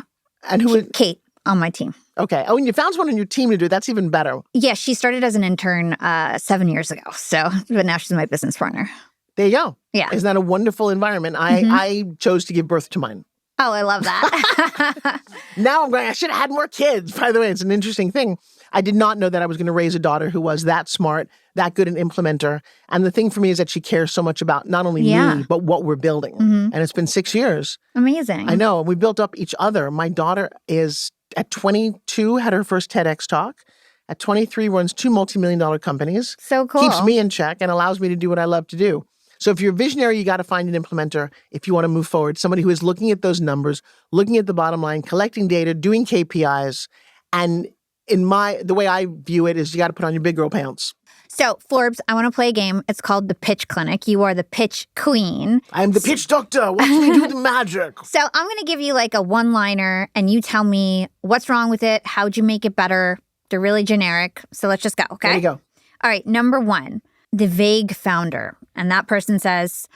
And who is Kate on my team. Okay. Oh, and you found someone on your team to do it. That's even better. Yeah, she started as an intern 7 years ago. But now she's my business partner. There you go. Yeah. Isn't that a wonderful environment? I chose to give birth to mine. Oh, I love that. Now I'm going, I should have had more kids. By the way, it's an interesting thing. I did not know that I was going to raise a daughter who was that smart, that good an implementer. And the thing for me is that she cares so much about not only me, but what we're building. And it's been 6 years. Amazing. I know. We built up each other. My daughter is at 22, had her first TEDx talk. At 23, runs 2 multi-million-dollar companies. So cool. Keeps me in check and allows me to do what I love to do. So if you're a visionary, you got to find an implementer if you want to move forward. Somebody who is looking at those numbers, looking at the bottom line, collecting data, doing KPIs, and the way I view it is you got to put on your big girl pants. So, Forbes, I want to play a game. It's called the Pitch Clinic. You are the pitch queen. I'm the pitch doctor. Watch me do the magic. So I'm going to give you like a one-liner, and you tell me what's wrong with it, how'd you make it better. They're really generic. So let's just go, okay? There you go. All right, number 1, the vague founder. And that person says,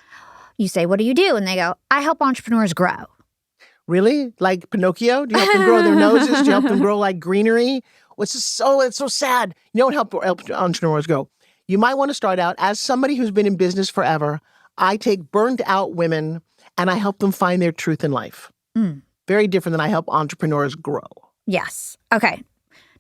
you say, what do you do? And they go, I help entrepreneurs grow. Really? Like Pinocchio? Do you help them grow their noses? Do you help them grow like greenery? It's so sad. You don't help entrepreneurs go. You might want to start out as somebody who's been in business forever. I take burned out women and I help them find their truth in life. Very different than I help entrepreneurs grow. Yes. Okay.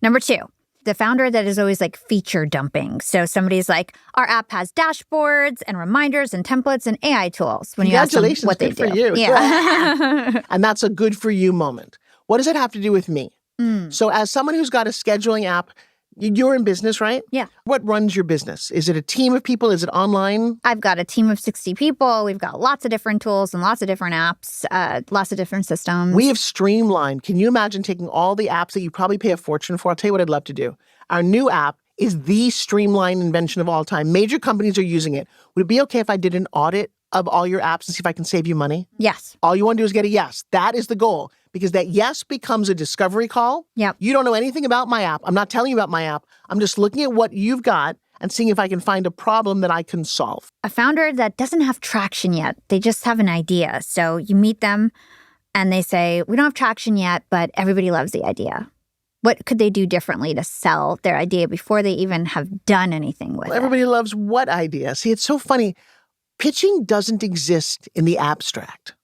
Number 2, the founder that is always like feature dumping. So somebody's like, our app has dashboards and reminders and templates and AI tools. When you ask them what they do. Good for you. Yeah. And that's a good for you moment. What does it have to do with me? So as someone who's got a scheduling app, you're in business, right? Yeah. What runs your business? Is it a team of people? Is it online? I've got a team of 60 people. We've got lots of different tools and lots of different apps, lots of different systems. We have streamlined. Can you imagine taking all the apps that you probably pay a fortune for? I'll tell you what I'd love to do. Our new app is the streamlined invention of all time. Major companies are using it. Would it be okay if I did an audit of all your apps and see if I can save you money? Yes. All you want to do is get a yes. That is the goal. Because that yes becomes a discovery call. Yep. You don't know anything about my app. I'm not telling you about my app. I'm just looking at what you've got and seeing if I can find a problem that I can solve. A founder that doesn't have traction yet. They just have an idea. So you meet them and they say, we don't have traction yet, but everybody loves the idea. What could they do differently to sell their idea before they even have done anything with it? Everybody loves what idea? See, it's so funny. Pitching doesn't exist in the abstract.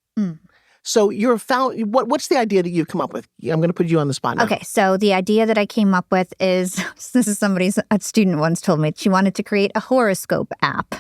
So what's the idea that you've come up with? I'm going to put you on the spot now. Okay, so the idea that I came up with is, this is a student once told me, she wanted to create a horoscope app.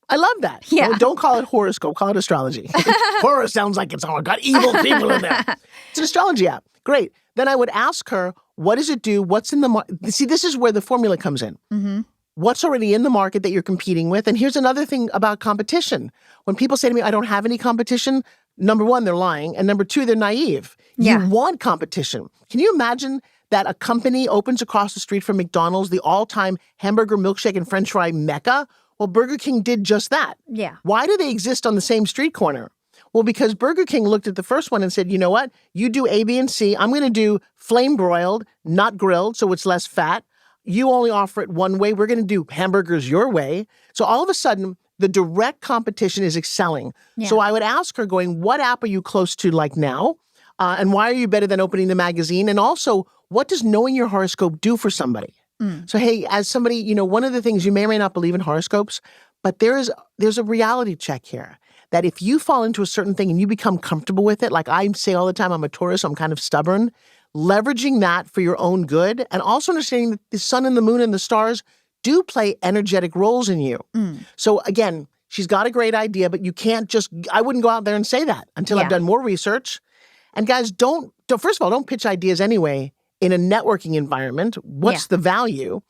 I love that. Yeah. Don't call it horoscope, call it astrology. Horror sounds like it's got evil people in there. It's an astrology app. Great. Then I would ask her, what does it do? What's in the market? See, this is where the formula comes in. What's already in the market that you're competing with? And here's another thing about competition. When people say to me, I don't have any competition, number 1, they're lying. And number 2, they're naive. Yeah. You want competition. Can you imagine that a company opens across the street from McDonald's, the all-time hamburger, milkshake, and french fry mecca? Well, Burger King did just that. Yeah. Why do they exist on the same street corner? Well, because Burger King looked at the first one and said, you know what? You do A, B, and C. I'm going to do flame broiled, not grilled, so it's less fat. You only offer it one way. We're going to do hamburgers your way. So all of a sudden, the direct competition is excelling. Yeah. So I would ask her going, what app are you close to like now? And why are you better than opening the magazine? And also, what does knowing your horoscope do for somebody? So, hey, as somebody, one of the things, you may or may not believe in horoscopes, but there's a reality check here. That if you fall into a certain thing and you become comfortable with it, like I say all the time, I'm a Taurus, I'm kind of stubborn, leveraging that for your own good, and also understanding that the sun and the moon and the stars do play energetic roles in you. So again, she's got a great idea, but you can't I wouldn't go out there and say that until I've done more research. And guys, first of all, don't pitch ideas anyway in a networking environment. What's the value?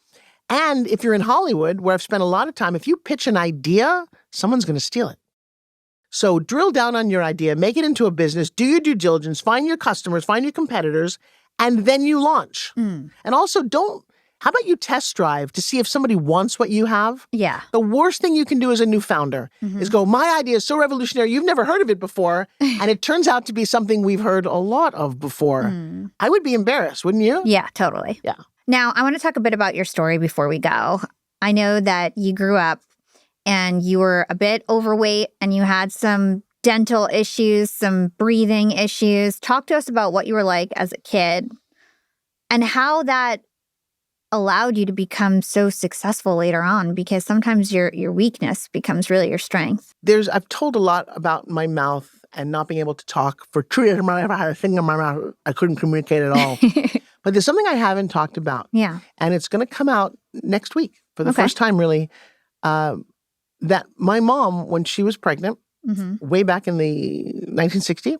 And if you're in Hollywood, where I've spent a lot of time, if you pitch an idea, someone's going to steal it. So drill down on your idea, make it into a business, do your due diligence, find your customers, find your competitors, and then you launch. And also how about you test drive to see if somebody wants what you have? Yeah. The worst thing you can do as a new founder is go, my idea is so revolutionary, you've never heard of it before, and it turns out to be something we've heard a lot of before. I would be embarrassed, wouldn't you? Yeah, totally. Yeah. Now, I want to talk a bit about your story before we go. I know that you grew up and you were a bit overweight and you had some dental issues, some breathing issues. Talk to us about what you were like as a kid and how that allowed you to become so successful later on, because sometimes your weakness becomes really your strength. I've told a lot about my mouth and not being able to talk for 2 years. I had a thing in my mouth. I couldn't communicate at all. But there's something I haven't talked about. Yeah. And it's going to come out next week for the first time, really. That my mom, when she was pregnant, way back in the 1960s,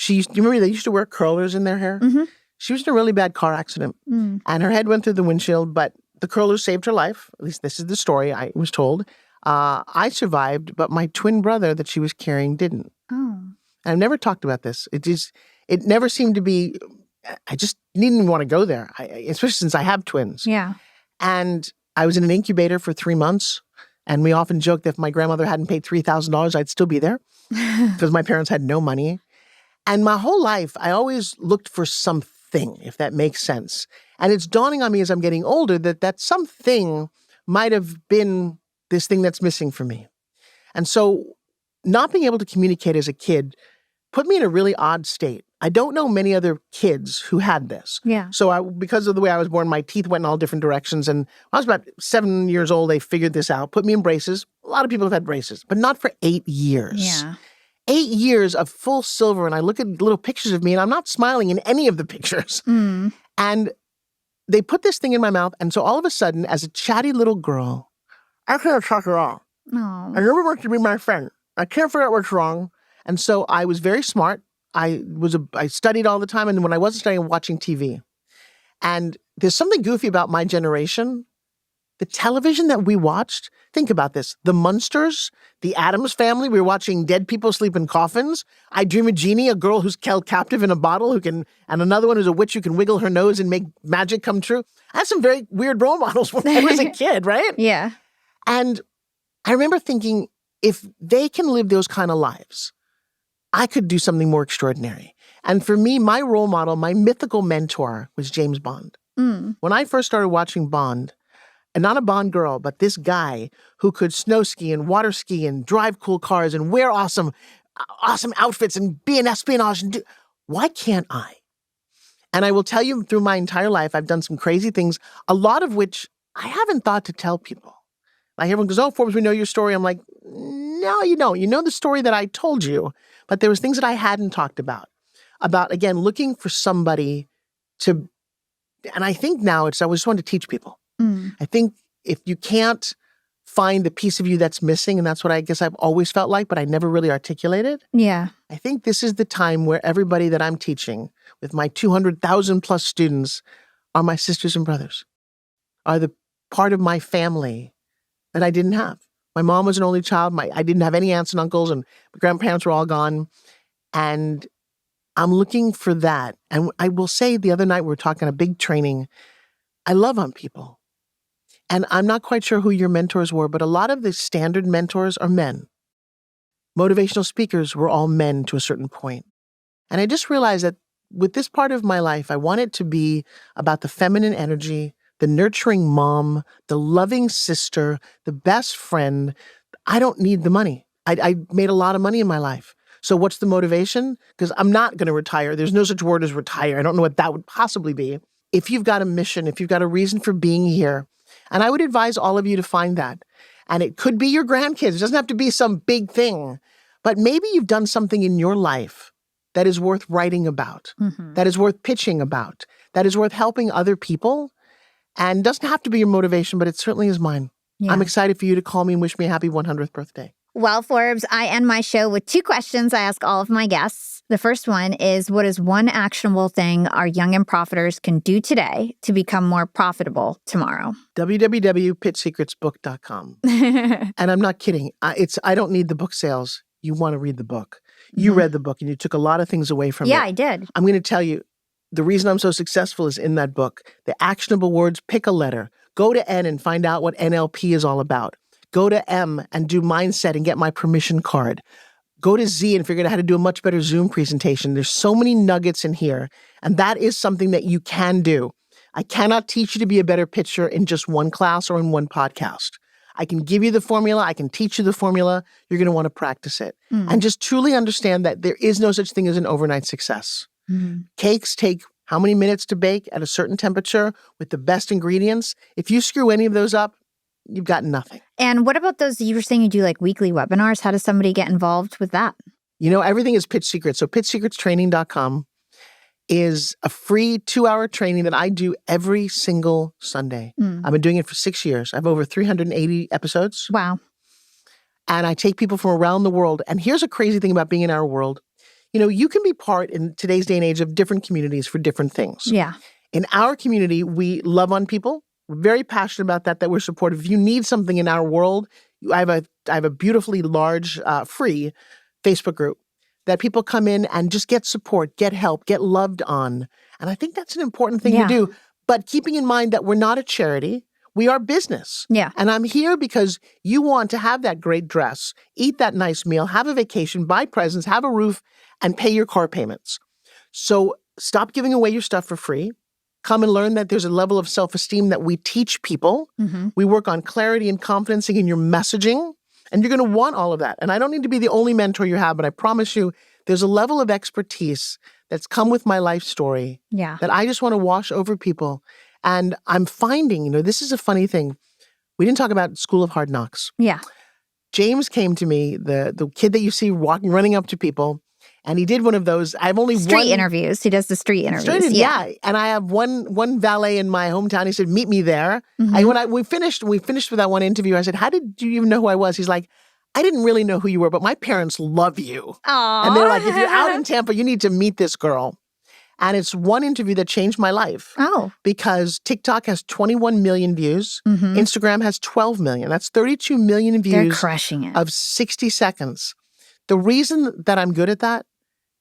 you remember they used to wear curlers in their hair? She was in a really bad car accident, and her head went through the windshield, but the curlers saved her life. At least this is the story I was told. I survived, but my twin brother that she was carrying didn't. Oh. And I've never talked about this. It never seemed to be I just didn't even want to go there, especially since I have twins. Yeah. And I was in an incubator for 3 months. And we often joked that if my grandmother hadn't paid $3,000, I'd still be there because my parents had no money. And my whole life, I always looked for something, if that makes sense. And it's dawning on me as I'm getting older that something might have been this thing that's missing for me. And so not being able to communicate as a kid put me in a really odd state. I don't know many other kids who had this. Yeah. So because of the way I was born, my teeth went in all different directions. And when I was about 7 years old, they figured this out, put me in braces. A lot of people have had braces, but not for 8 years. Yeah. 8 years of full silver. And I look at little pictures of me and I'm not smiling in any of the pictures. Mm. And they put this thing in my mouth. And so all of a sudden, as a chatty little girl, I can't talk at all. Oh. I never want to be my friend. I can't figure out what's wrong. And so I was very smart. I studied all the time. And when I wasn't studying, watching TV. And there's something goofy about my generation. The television that we watched, think about this. The Munsters, the Addams Family, we were watching dead people sleep in coffins. I Dream of Jeannie, a girl who's held captive in a bottle and another one who's a witch who can wiggle her nose and make magic come true. I had some very weird role models when I was a kid, right? Yeah. And I remember thinking, if they can live those kind of lives, I could do something more extraordinary. And for me, my role model, my mythical mentor was James Bond. Mm. When I first started watching Bond, and not a Bond girl, but this guy who could snow ski and water ski and drive cool cars and wear awesome outfits and be an espionage. Why can't I? And I will tell you, through my entire life, I've done some crazy things, a lot of which I haven't thought to tell people. Like everyone goes, oh, Forbes, we know your story. I'm like, no, you don't. You know the story that I told you, but there was things that I hadn't talked about, again, looking for somebody to, and I think now I just want to teach people. Mm. I think if you can't find the piece of you that's missing, and that's what I guess I've always felt like, but I never really articulated. Yeah. I think this is the time where everybody that I'm teaching with my 200,000 plus students are my sisters and brothers, are the part of my family that I didn't have. My mom was an only child. I didn't have any aunts and uncles, and my grandparents were all gone. And I'm looking for that. And I will say the other night we were talking a big training. I love on people. And I'm not quite sure who your mentors were, but a lot of the standard mentors are men. Motivational speakers were all men to a certain point. And I just realized that with this part of my life, I want it to be about the feminine energy, the nurturing mom, the loving sister, the best friend. I don't need the money. I made a lot of money in my life. So what's the motivation? Because I'm not going to retire. There's no such word as retire. I don't know what that would possibly be. If you've got a mission, if you've got a reason for being here, and I would advise all of you to find that. And it could be your grandkids. It doesn't have to be some big thing. But maybe you've done something in your life that is worth writing about, that is worth pitching about, that is worth helping other people. And doesn't have to be your motivation, but it certainly is mine. Yeah. I'm excited for you to call me and wish me a happy 100th birthday. Well, Forbes, I end my show with 2 questions I ask all of my guests. The first one is, what is one actionable thing our young and profiters can do today to become more profitable tomorrow? www.pitchsecretsbook.com. And I'm not kidding. I don't need the book sales. You want to read the book. You read the book and you took a lot of things away from it. Yeah, I did. I'm going to tell you, the reason I'm so successful is in that book. The actionable words, pick a letter. Go to N and find out what NLP is all about. Go to M and do mindset and get my permission card. Go to Z and figure out how to do a much better Zoom presentation. There's so many nuggets in here, and that is something that you can do. I cannot teach you to be a better pitcher in just one class or in one podcast. I can give you the formula. I can teach you the formula. You're going to want to practice it. And just truly understand that there is no such thing as an overnight success. Cakes take how many minutes to bake at a certain temperature with the best ingredients? If you screw any of those up, you've got nothing. And what about those, you were saying you do like weekly webinars? How does somebody get involved with that? You know, everything is Pitch Secrets. So pitchsecretstraining.com is a free 2-hour training that I do every single Sunday. I've been doing it for 6 years. I have over 380 episodes. Wow. And I take people from around the world. And here's a crazy thing about being in our world. You know, you can be part in today's day and age of different communities for different things. Yeah. In our community, we love on people. We're very passionate about that we're supportive. If you need something in our world, I have a beautifully large, free Facebook group that people come in and just get support, get help, get loved on. And I think that's an important thing to do. But keeping in mind that we're not a charity, we are business. Yeah. And I'm here because you want to have that great dress, eat that nice meal, have a vacation, buy presents, have a roof, and pay your car payments. So stop giving away your stuff for free. Come and learn that there's a level of self-esteem that we teach people. We work on clarity and confidence in your messaging, and you're going to want all of that. And I don't need to be the only mentor you have, but I promise you there's a level of expertise that's come with my life story that I just want to wash over people. And I'm finding, this is a funny thing. We didn't talk about School of Hard Knocks. Yeah. James came to me, the kid that you see running up to people, and he did one of those. I have only street interviews. He does the street interviews. Yeah. And I have one valet in my hometown. He said, "Meet me there." When we finished with that one interview, I said, "How did you even know who I was?" He's like, "I didn't really know who you were, but my parents love you." Aww. And they're like, "If you're out in Tampa, you need to meet this girl." And it's one interview that changed my life. Oh. Because TikTok has 21 million views. Instagram has 12 million. That's 32 million views. They're crushing it. Of 60 seconds. The reason that I'm good at that,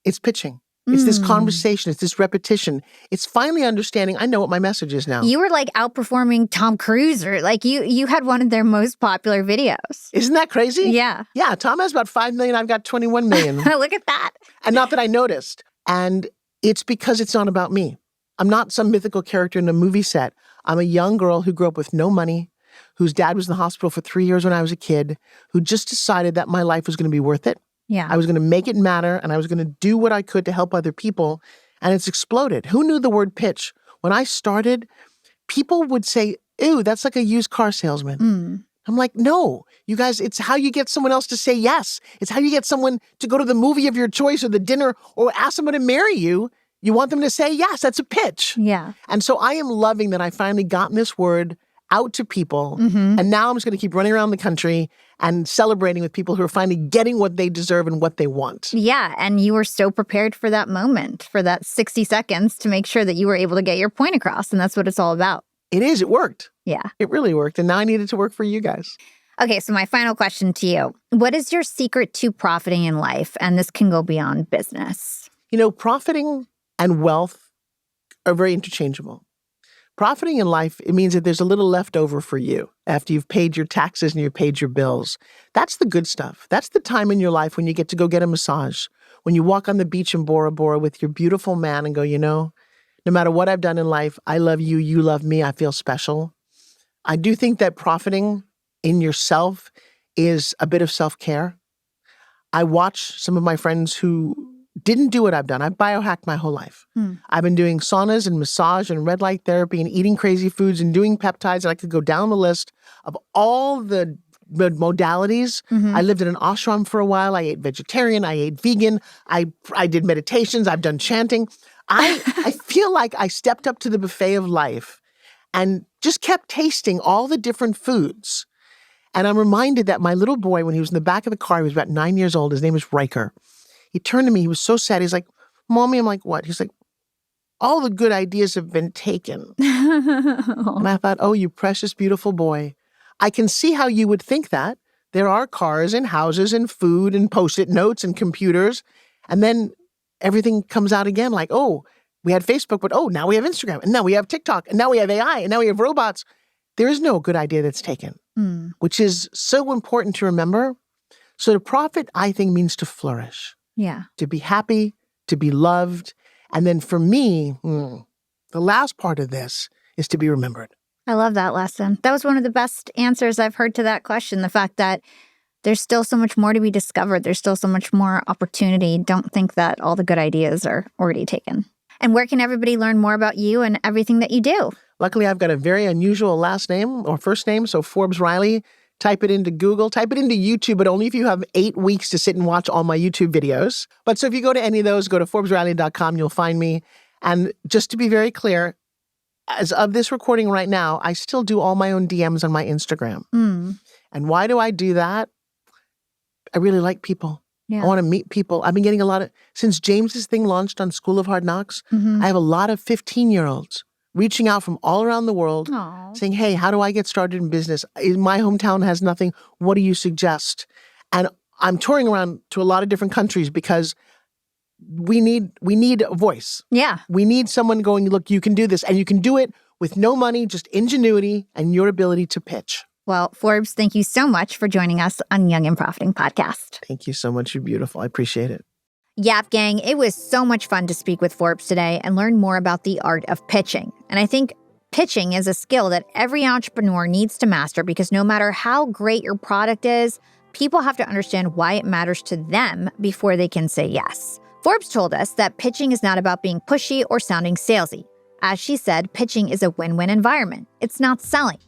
it's pitching. It's this conversation. It's this repetition. It's finally understanding I know what my message is now. You were like outperforming Tom Cruise, or like you had one of their most popular videos. Isn't that crazy? Yeah. Yeah. Tom has about 5 million. I've got 21 million. Look at that. And not that I noticed. And it's because it's not about me. I'm not some mythical character in a movie set. I'm a young girl who grew up with no money, whose dad was in the hospital for 3 years when I was a kid, who just decided that my life was going to be worth it. Yeah. I was going to make it matter, and I was going to do what I could to help other people, and it's exploded. Who knew the word pitch? When I started, people would say, "Ew, that's like a used car salesman." I'm like, no, you guys, it's how you get someone else to say yes. It's how you get someone to go to the movie of your choice or the dinner or ask someone to marry you. You want them to say yes. That's a pitch. Yeah. And so I am loving that I finally gotten this word out to people. And now I'm just going to keep running around the country and celebrating with people who are finally getting what they deserve and what they want. Yeah. And you were so prepared for that moment, for that 60 seconds to make sure that you were able to get your point across. And that's what it's all about. It is. It worked. Yeah. It really worked. And now I need it to work for you guys. Okay. So my final question to you. What is your secret to profiting in life? And this can go beyond business. Profiting and wealth are very interchangeable. Profiting in life, it means that there's a little left over for you after you've paid your taxes and you've paid your bills. That's the good stuff. That's the time in your life when you get to go get a massage, when you walk on the beach in Bora Bora with your beautiful man and go, no matter what I've done in life, I love you, you love me, I feel special. I do think that profiting in yourself is a bit of self-care. I watch some of my friends who didn't do what I've done. I've biohacked my whole life. I've been doing saunas and massage and red light therapy and eating crazy foods and doing peptides. And I could go down the list of all the modalities. I lived in an ashram for a while. I ate vegetarian. I ate vegan. I did meditations. I've done chanting. I feel like I stepped up to the buffet of life and just kept tasting all the different foods. And I'm reminded that my little boy, when he was in the back of the car, he was about 9 years old. His name was Riker. He turned to me. He was so sad. He's like, "Mommy," I'm like, "What?" He's like, "All the good ideas have been taken." And I thought, oh, you precious, beautiful boy. I can see how you would think that. There are cars and houses and food and Post-it notes and computers. And then everything comes out again like, oh, we had Facebook, but oh, now we have Instagram. And now we have TikTok. And now we have AI. And now we have robots. There is no good idea that's taken, which is so important to remember. So to profit, I think, means to flourish. Yeah. To be happy, to be loved. And then for me, the last part of this is to be remembered. I love that lesson. That was one of the best answers I've heard to that question. The fact that there's still so much more to be discovered. There's still so much more opportunity. Don't think that all the good ideas are already taken. And where can everybody learn more about you and everything that you do? Luckily, I've got a very unusual last name or first name. So Forbes Riley. Type it into Google, type it into YouTube, but only if you have 8 weeks to sit and watch all my YouTube videos. But so if you go to any of those, go to ForbesRiley.com, you'll find me. And just to be very clear, as of this recording right now, I still do all my own DMs on my Instagram. And why do I do that? I really like people. Yeah. I want to meet people. I've been getting a lot of, since James's thing launched on School of Hard Knocks, I have a lot of 15-year-olds reaching out from all around the world, saying, hey, how do I get started in business? My hometown has nothing. What do you suggest? And I'm touring around to a lot of different countries because we need a voice. Yeah. We need someone going, look, you can do this, and you can do it with no money, just ingenuity and your ability to pitch. Well, Forbes, thank you so much for joining us on Young and Profiting Podcast. Thank you so much. You're beautiful. I appreciate it. Yap Gang, it was so much fun to speak with Forbes today and learn more about the art of pitching. And I think pitching is a skill that every entrepreneur needs to master because no matter how great your product is, people have to understand why it matters to them before they can say yes. Forbes told us that pitching is not about being pushy or sounding salesy. As she said, pitching is a win-win environment. It's not selling.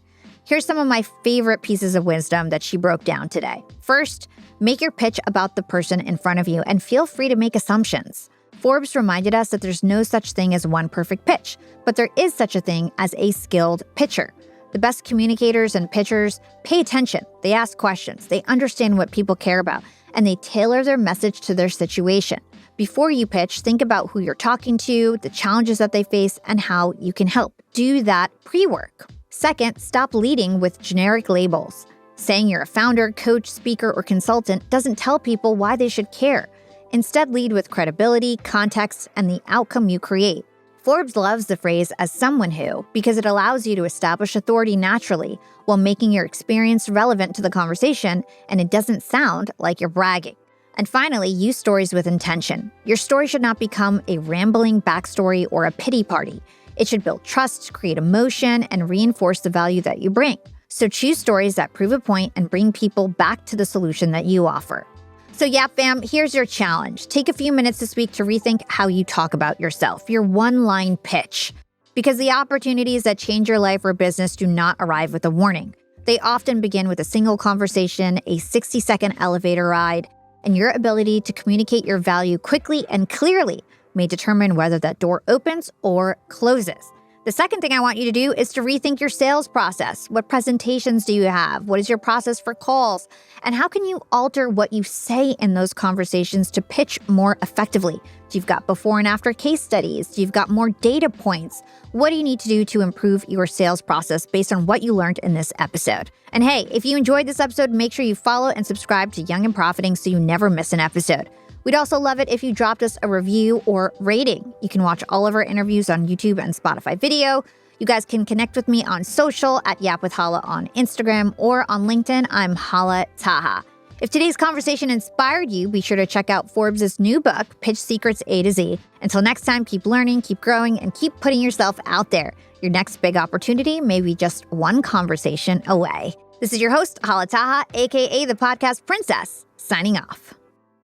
Here's some of my favorite pieces of wisdom that she broke down today. First, make your pitch about the person in front of you and feel free to make assumptions. Forbes reminded us that there's no such thing as one perfect pitch, but there is such a thing as a skilled pitcher. The best communicators and pitchers pay attention. They ask questions. They understand what people care about, and they tailor their message to their situation. Before you pitch, think about who you're talking to, the challenges that they face, and how you can help. Do that pre-work. Second, stop leading with generic labels. Saying you're a founder, coach, speaker, or consultant doesn't tell people why they should care. Instead, lead with credibility, context, and the outcome you create. Forbes loves the phrase "as someone who" because it allows you to establish authority naturally while making your experience relevant to the conversation, and it doesn't sound like you're bragging. And finally, use stories with intention. Your story should not become a rambling backstory or a pity party. It should build trust, create emotion, and reinforce the value that you bring. So choose stories that prove a point and bring people back to the solution that you offer. So Yap Fam, here's your challenge. Take a few minutes this week to rethink how you talk about yourself, your one-line pitch. Because the opportunities that change your life or business do not arrive with a warning. They often begin with a single conversation, a 60-second elevator ride, and your ability to communicate your value quickly and clearly may determine whether that door opens or closes. The second thing I want you to do is to rethink your sales process. What presentations do you have? What is your process for calls? And how can you alter what you say in those conversations to pitch more effectively? You've got before and after case studies. You've got more data points. What do you need to do to improve your sales process based on what you learned in this episode? And hey, if you enjoyed this episode, make sure you follow and subscribe to Young and Profiting so you never miss an episode. We'd also love it if you dropped us a review or rating. You can watch all of our interviews on YouTube and Spotify video. You guys can connect with me on social at Yap with Hala on Instagram or on LinkedIn. I'm Hala Taha. If today's conversation inspired you, be sure to check out Forbes' new book, Pitch Secrets A to Z. Until next time, keep learning, keep growing, and keep putting yourself out there. Your next big opportunity may be just one conversation away. This is your host, Hala Taha, aka the Podcast Princess, signing off.